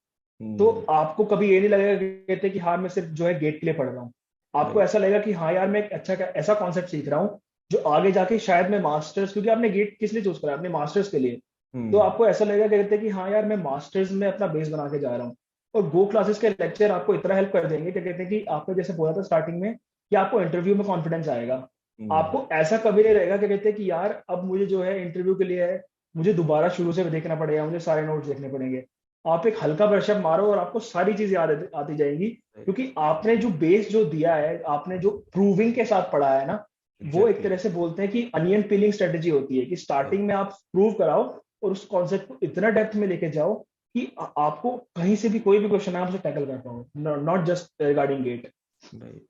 S2: तो आपको कभी ये नहीं लगेगा कि कहते कि हाँ मैं सिर्फ जो है गेट के लिए पढ़ रहा हूँ। आपको
S1: राइट।
S2: ऐसा लगेगा कि हाँ यार मैं एक अच्छा ऐसा कॉन्सेप्ट सीख रहा हूँ जो आगे जाके शायद मैं मास्टर्स, क्योंकि आपने गेट किस लिए चूज करा, अपने मास्टर्स के लिए, तो आपको ऐसा लगेगा कि कहते हैं कि हाँ यार मैं मास्टर्स में अपना बेस बना के जा रहा हूँ। और गो क्लासेस के लेक्चर आपको इतना हेल्प कर देंगे कि कहते हैं कि आपने जैसे बोला था स्टार्टिंग में कि आपको इंटरव्यू में कॉन्फिडेंस आएगा। आपको ऐसा कभी नहीं रहेगा कि कहते हैं कि यार अब मुझे जो है इंटरव्यू के लिए है, मुझे दोबारा शुरू से देखना पड़ेगा, मुझे सारे नोट्स देखने पड़ेंगे। आप एक हल्का ब्रशअप मारो और आपको सारी चीजें याद आती जाएंगी, क्योंकि आपने जो बेस जो दिया है, आपने जो प्रूविंग के साथ पढ़ा है ना, वो एक
S1: एग्जैक्टली।
S2: तरह से बोलते हैं कि अनियन पीलिंग स्ट्रेटेजी होती है कि स्टार्टिंग में आप प्रूव कराओ और उस कॉन्सेप्ट को इतना डेप्थ में लेके जाओ कि आपको कहीं से भी कोई भी क्वेश्चन आप उसे टैकल कर पाओ, not just regarding GATE.
S1: Right.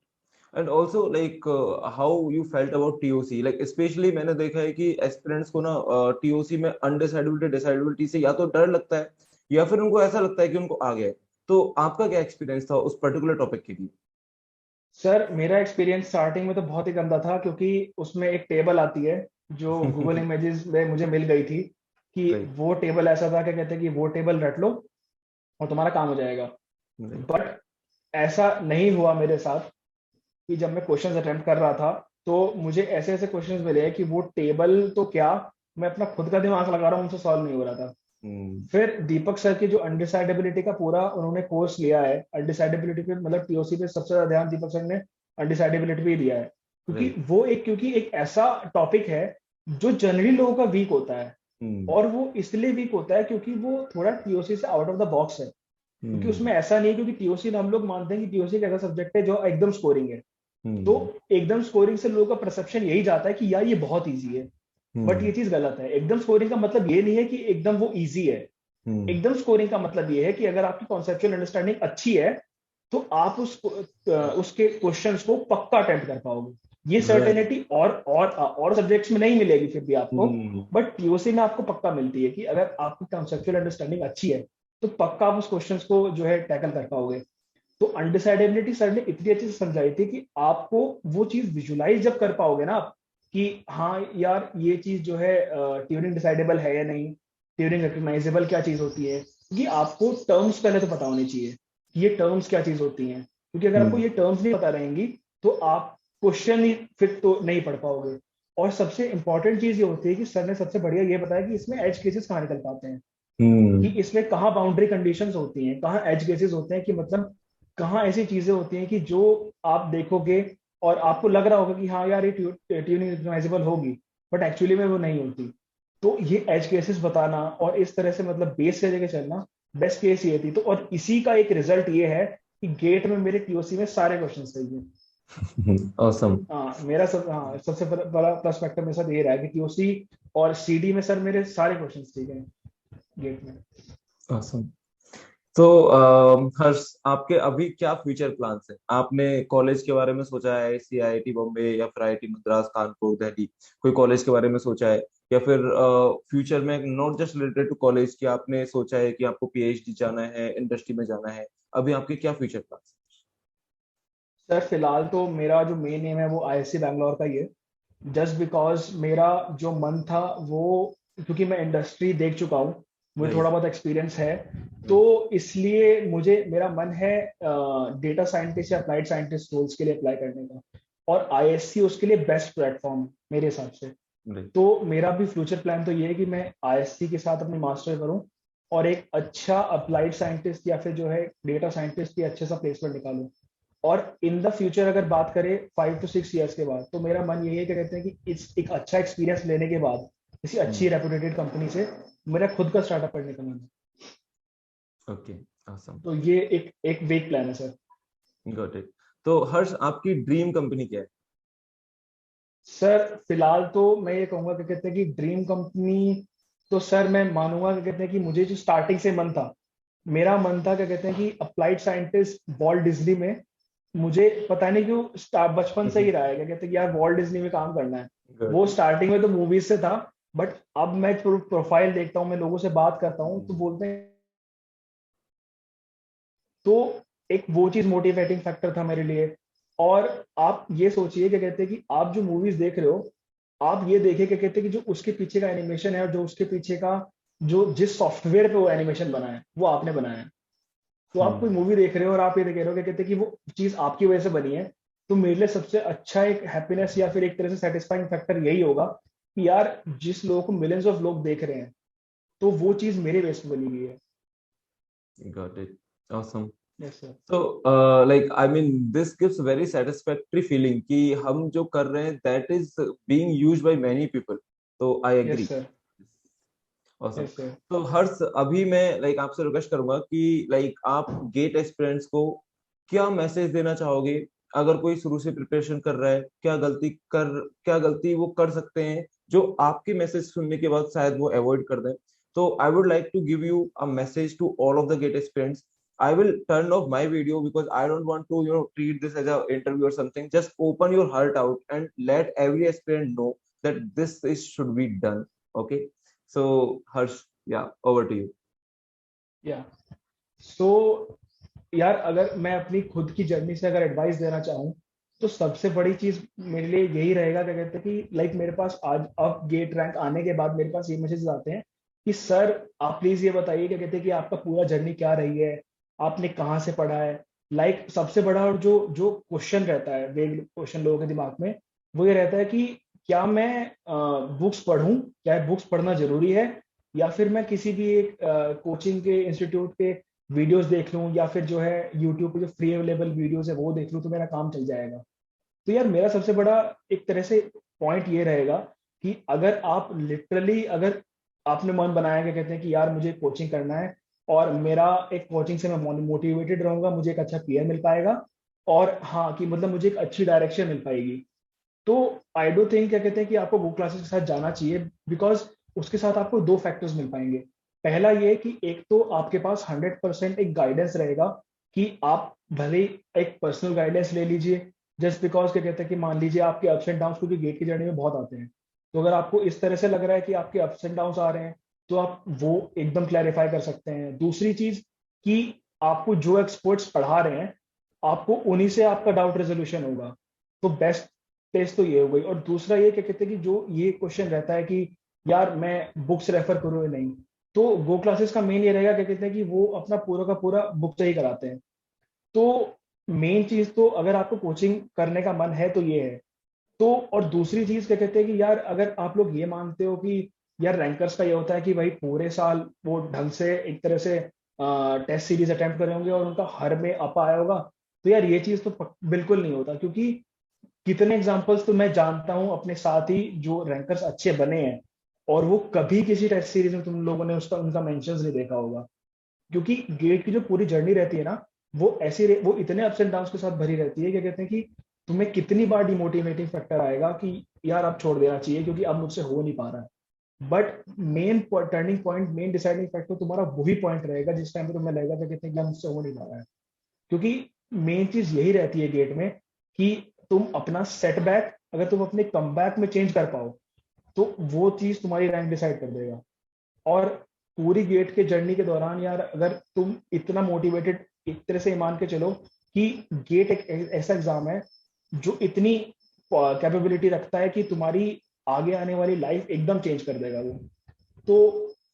S1: And also like how you felt about TOC, like specially मैंने देखा है कि एस्पिरेंट्स को ना टीओसी में अनडिसाइडेबिलिटी डिसाइडेबिलिटी से या तो डर लगता है, या फिर उनको ऐसा लगता है कि उनको आ गया है। तो आपका क्या एक्सपीरियंस था उस पर्टिकुलर टॉपिक के लिए?
S2: सर मेरा एक्सपीरियंस स्टार्टिंग में तो बहुत ही गंदा था, क्योंकि उसमें एक टेबल आती है जो गूगल इमेजेस में मुझे मिल गई थी, कि
S1: राइट।
S2: वो टेबल ऐसा था, क्या कहते हैं कि वो टेबल रट लो और तुम्हारा काम हो जाएगा।
S1: राइट।
S2: बट ऐसा नहीं हुआ मेरे साथ, कि जब मैं क्वेश्चंस अटेम्प्ट कर रहा था तो मुझे ऐसे ऐसे क्वेश्चंस मिले कि वो टेबल तो क्या, मैं अपना खुद का दिमाग लगा रहा हूँ उनसे सॉल्व नहीं हो रहा था। फिर दीपक सर की जो अनडिसाइडेबिलिटी का पूरा उन्होंने कोर्स लिया है, अनडिसाइडेबिलिटी पे मतलब टीओसी पे सबसे ज्यादा ध्यान दीपक सर ने अनडिसाइडेबिलिटी पे ही दिया है, क्योंकि
S1: राइट।
S2: वो एक क्योंकि एक ऐसा टॉपिक है जो जनरली लोगों का वीक होता है। और वो इसलिए वीक होता है क्योंकि वो थोड़ा टीओसी से आउट ऑफ द बॉक्स है, क्योंकि उसमें ऐसा नहीं है, क्योंकि टीओसी हम लोग मानते हैं कि टीओसी एक ऐसा सब्जेक्ट है जो एकदम स्कोरिंग है। तो एकदम स्कोरिंग से लोगों का परसेप्शन यही जाता है कि यार ये बहुत इजी है। बट ये चीज गलत है, एकदम स्कोरिंग का मतलब ये नहीं है कि एकदम वो इजी है। एकदम स्कोरिंग का मतलब ये है कि अगर आपकी कॉन्सेप्चुअल अंडरस्टैंडिंग अच्छी है तो आप उसके क्वेश्चंस को पक्का अटेम्प्ट कर पाओगे। ये
S1: राइट।
S2: सर्टेनिटी और सब्जेक्ट्स में नहीं मिलेगी फिर भी आपको, बट टीओसी में आपको पक्का मिलती है कि अगर आपकी कॉन्सेप्चुअल अंडरस्टैंडिंग अच्छी है तो पक्का आप उस क्वेश्चंस को जो है टैकल कर पाओगे। तो अनडिसाइडेबिलिटी सर ने इतनी अच्छी से समझाई थी कि आपको वो चीज विजुलाइज जब कर पाओगे ना आप, कि हाँ यार ये चीज जो है ट्यूरिंग डिसाइडेबल है या नहीं, ट्यूरिंग रिकग्नाइजेबल क्या चीज होती है, क्योंकि आपको टर्म्स पहले तो पता होनी चाहिए कि ये टर्म्स क्या चीज होती हैं, क्योंकि अगर आपको ये टर्म्स नहीं पता रहेंगी तो आप क्वेश्चन ही फिर तो नहीं पढ़ पाओगे। और सबसे इंपॉर्टेंट चीज ये होती है कि सर ने सबसे बढ़िया ये बताया कि इसमें एज केसेस कहाँ निकल पाते हैं, कि इसमें कहाँ बाउंड्री कंडीशंस होती हैं, कहाँ एज केसेस होते हैं, कि मतलब कहाँ ऐसी चीजें होती हैं कि जो आप देखोगे और आपको लग रहा होगा कि हाँ यार ये ट्यूनिंग रिकग्नाइजेबल होगी, बट एक्चुअली में वो नहीं होती। तो ये एज केसेस बताना और इस तरह से मतलब बेस से लेके चलना, बेस्ट केस ये थी। तो और इसी का एक रिजल्ट ये है कि गेट में मेरे टीओसी में सारे क्वेश्चन सही है।
S1: ऑसम।
S2: हाँ मेरा सब, हाँ सबसे बड़ा प्लस फैक्टर मेरे साथ ये रहा है कि टीओसी और सीडी में सर मेरे सारे क्वेश्चन ठीक है गेट में।
S1: ऑसम। तो हर्ष, आपके अभी क्या फ्यूचर प्लान्स हैं? आपने कॉलेज के बारे में सोचा है, सीआईआईटी बॉम्बे या फिर आईआईटी मद्रास, कानपुर, दिल्ली, कोई कॉलेज के बारे में सोचा है? या फिर फ्यूचर में not just related to college, की आपने सोचा है कि आपको पीएचडी जाना है, इंडस्ट्री में जाना है? अभी आपके क्या फ्यूचर प्लान्स?
S2: सर फिलहाल तो मेरा जो मेन एम है वो आईएससी बैंगलोर का ही है, जस्ट बिकॉज मेरा जो मन था वो, क्योंकि मैं इंडस्ट्री देख चुका हूँ, मुझे
S1: राइट।
S2: थोड़ा बहुत एक्सपीरियंस है, तो
S1: राइट।
S2: इसलिए मुझे मेरा मन है डेटा साइंटिस्ट या अप्लाइड साइंटिस्ट रोल्स के लिए अप्लाई करने का, और आईएससी उसके लिए बेस्ट प्लेटफॉर्म है मेरे हिसाब से।
S1: राइट।
S2: तो मेरा भी फ्यूचर प्लान तो ये है कि मैं आईएससी के साथ अपनी मास्टर करूं और एक अच्छा अप्लाइड साइंटिस्ट या फिर जो है डेटा साइंटिस्ट की अच्छे सा प्लेसमेंट निकालूं। और इन द फ्यूचर अगर बात करें 5 to 6 years के बाद, तो मेरा मन यही है कि कहते हैं कि इस एक अच्छा एक्सपीरियंस लेने के बाद किसी अच्छी रेपुटेटेड कंपनी से मेरा खुद का स्टार्टअप करने का मन है।
S1: ओके। ऑसम।
S2: तो ये एक एक वेग प्लान है सर।
S1: Got it. तो हर्ष, आपकी ड्रीम कंपनी क्या है?
S2: सर फिलहाल तो मैं ये कहूंगा कि कहते हैं कि ड्रीम कंपनी, तो सर मैं मानूंगा कि कहते हैं कि मुझे जो स्टार्टिंग से मन था, मेरा मन था क्या कहते हैं कि अप्लाइड साइंटिस्ट वॉल्ट डिज्नी में, मुझे पता नहीं क्यों बचपन से ही रहा है क्या कहते हैं कि यार वॉल्ट डिज्नी में काम करना है।
S1: गॉट
S2: वो
S1: इट।
S2: स्टार्टिंग में तो मूवीज से था, बट अब मैं प्रोफाइल देखता हूँ, मैं लोगों से बात करता हूँ तो बोलते हैं तो एक वो चीज मोटिवेटिंग फैक्टर था मेरे लिए। और आप ये सोचिए क्या कहते हैं कि आप जो मूवीज देख रहे हो, आप ये देखिए क्या कहते हैं कि जो उसके पीछे का एनिमेशन है और जो उसके पीछे का जो जिस सॉफ्टवेयर पे वो एनिमेशन बना है वो आपने बनाया है। तो आप कोई
S1: हम्म।
S2: मूवी देख रहे हो और आप ये देख रहे हो क्या कहते हैं कि वो चीज आपकी वजह से बनी है। तो मेरे लिए सबसे अच्छा एक हैप्पीनेस या फिर एक तरह से सेटिस्फाइंग फैक्टर यही होगा कि यार जिस लोगों को मिलियंस ऑफ लोग देख रहे हैं, तो वो चीज मेरे बेस पे बनी हुई है।
S1: Got it. Awesome.
S2: Yes sir.
S1: So, like, I mean, this gives very satisfactory feeling कि हम जो कर रहे हैं that is being used by many people. तो I
S2: yes
S1: agree.
S2: Sir.
S1: Awesome.
S2: Yes sir.
S1: तो हर्ष, अभी मैं like आपसे रिक्वेस्ट करूंगा कि like आप गेट एस्पिरेंट्स को क्या मैसेज देना चाहोगे? अगर कोई शुरू से प्रिपरेशन कर रहा है, क्या गलती वो कर सकते हैं जो आपके मैसेज सुनने के बाद शायद वो अवॉइड कर दें? तो I would like to give you a message to all of the GATE aspirants. I will turn off my video because I don't want to, treat this as an interview or something. Just open your heart out and let every aspirant know that this is should be done. Okay. So Harsh, yeah, over to you.
S2: या सो यार अगर मैं अपनी खुद की journey से अगर advice देना चाहूँ, तो सबसे बड़ी चीज मेरे लिए यही रहेगा क्या कहते हैं कि लाइक मेरे पास आज अब गेट रैंक आने के बाद मेरे पास ये मैसेज आते हैं कि सर आप प्लीज ये बताइए क्या कहते हैं कि आपका पूरा जर्नी क्या रही है, आपने कहाँ से पढ़ा है। लाइक सबसे बड़ा और जो जो क्वेश्चन रहता है, वेग क्वेश्चन लोगों के दिमाग में, वो ये रहता है कि क्या मैं बुक्स पढ़ूं, क्या बुक्स पढ़ना जरूरी है, या फिर मैं किसी भी एक कोचिंग के इंस्टीट्यूट के वीडियोस देख लूं, या फिर जो है यूट्यूब पे जो फ्री अवेलेबल वीडियोस है वो देख लूं तो मेरा काम चल जाएगा। तो यार मेरा सबसे बड़ा एक तरह से पॉइंट ये रहेगा कि अगर आप लिटरली अगर आपने मन बनाया कि कहते हैं कि यार मुझे कोचिंग करना है और मेरा एक कोचिंग से मैं मोटिवेटेड रहूंगा, मुझे एक अच्छा पीयर मिल पाएगा, और हाँ कि मतलब मुझे एक अच्छी डायरेक्शन मिल पाएगी, तो आई डो थिंक क्या कहते हैं कि आपको बुक क्लासेस के साथ जाना चाहिए। बिकॉज उसके साथ आपको दो फैक्टर्स मिल पाएंगे। पहला ये कि एक तो आपके पास 100% एक गाइडेंस रहेगा कि आप भले ही एक पर्सनल गाइडेंस ले लीजिए, जस्ट बिकॉज क्या कहते हैं कि मान लीजिए आपके अप्स एंड डाउन, क्योंकि गेट की जर्नी में बहुत आते हैं, तो अगर आपको इस तरह से लग रहा है कि आपके अप्स एंड डाउन आ रहे हैं, तो आप वो एकदम क्लैरिफाई कर सकते हैं। दूसरी चीज कि आपको जो एक्सपर्ट्स पढ़ा रहे हैं, आपको उन्हीं से आपका डाउट रेजोल्यूशन होगा। तो बेस्ट टेस्ट तो ये हो गई। और दूसरा ये क्या कहते हैं कि जो ये क्वेश्चन रहता है कि यार मैं बुक्स रेफर करूँ या नहीं, तो गो क्लासेस का मेन ये रहेगा क्या कहते हैं कि वो अपना पूरा का पूरा बुक से ही कराते हैं। तो मेन चीज तो अगर आपको कोचिंग करने का मन है तो ये है। तो और दूसरी चीज क्या कहते हैं कि यार अगर आप लोग ये मानते हो कि यार रैंकर्स का ये होता है कि भाई पूरे साल वो ढंग से एक तरह से टेस्ट सीरीज अटेम्प्ट करे होंगे और उनका हर में अप आया होगा, तो यार ये चीज तो बिल्कुल नहीं होता। क्योंकि कितने एग्जांपल्स तो मैं जानता हूं अपने साथ ही जो रैंकर्स अच्छे बने हैं, और वो कभी किसी टेस्ट सीरीज में तुम लोगों ने उसका उनका मेंशंस नहीं देखा होगा। क्योंकि गेट की जो पूरी जर्नी रहती है ना, वो वो इतने अप्स एंड डाउन्स के साथ भरी रहती है, क्या कहते हैं कि तुम्हें कितनी बार डिमोटिवेटिंग फैक्टर आएगा कि यार अब छोड़ देना चाहिए क्योंकि अब मुझसे हो नहीं पा रहा है। But main turning point, main deciding factor तुम्हारा वही पॉइंट रहेगा जिस टाइम पे तुम्हें लगेगा क्या कहते हैं कि यार मुझसे हो नहीं पा रहा है। क्योंकि मेन चीज यही रहती है गेट में कि तुम अपना सेटबैक अगर तुम अपने कमबैक में चेंज कर पाओ, तो वो चीज तुम्हारी रैंक डिसाइड कर देगा। और पूरी गेट के जर्नी के दौरान यार अगर तुम इतना मोटिवेटेड, एक तरह से मान के चलो कि गेट एक ऐसा एग्जाम है जो इतनी कैपेबिलिटी रखता है कि तुम्हारी आगे आने वाली लाइफ एकदम चेंज कर देगा वो। तो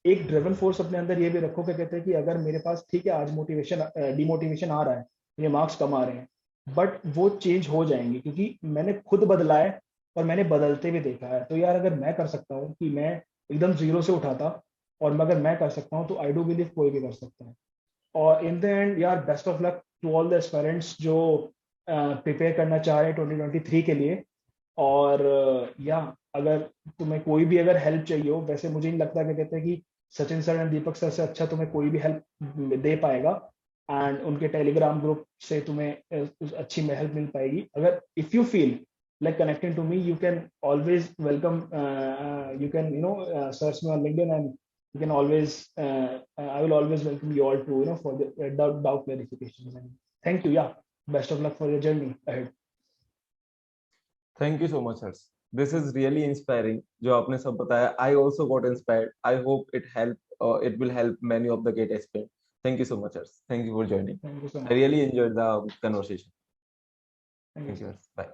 S2: एक ड्रिवन फोर्स अपने अंदर ये भी रखो, क्या कहते हैं कि अगर मेरे पास ठीक है आज मोटिवेशन डिमोटिवेशन आ रहा है, ये मार्क्स कम आ रहे हैं, बट वो चेंज हो जाएंगे क्योंकि मैंने खुद बदला है और मैंने बदलते भी देखा है। तो यार अगर मैं कर सकता हूँ कि मैं एकदम जीरो से उठाता, और अगर मैं कर सकता हूँ तो आई डू बिलीव कोई भी कर सकता है। और इन द एंड यार best of luck to all the aspirants जो प्रिपेयर करना चाह रहे हैं 2023 के लिए। और या अगर तुम्हें कोई भी अगर हेल्प चाहिए हो, वैसे मुझे नहीं लगता कि कहते हैं कि Sachin sir and Deepak sir से अच्छा तुम्हें कोई भी हेल्प दे पाएगा। एंड उनके टेलीग्राम ग्रुप से तुम्हें अच्छी हेल्प मिल पाएगी। अगर if you feel like connecting to me, you can always welcome, you can search me on LinkedIn, and you can always I will always welcome you all to for the doubt clarifications. And thank you. Yeah, best of luck for your journey ahead.
S1: Thank you so much, Harsh. This is really inspiring. जो आपने सब बताया, I also got inspired. I hope it will help many of the gate aspirants. Thank you so much, Harsh. Thank you for joining.
S2: Thank you so
S1: I
S2: much.
S1: really enjoyed the conversation.
S2: Thank you.
S1: Thank you, Harsh. Bye.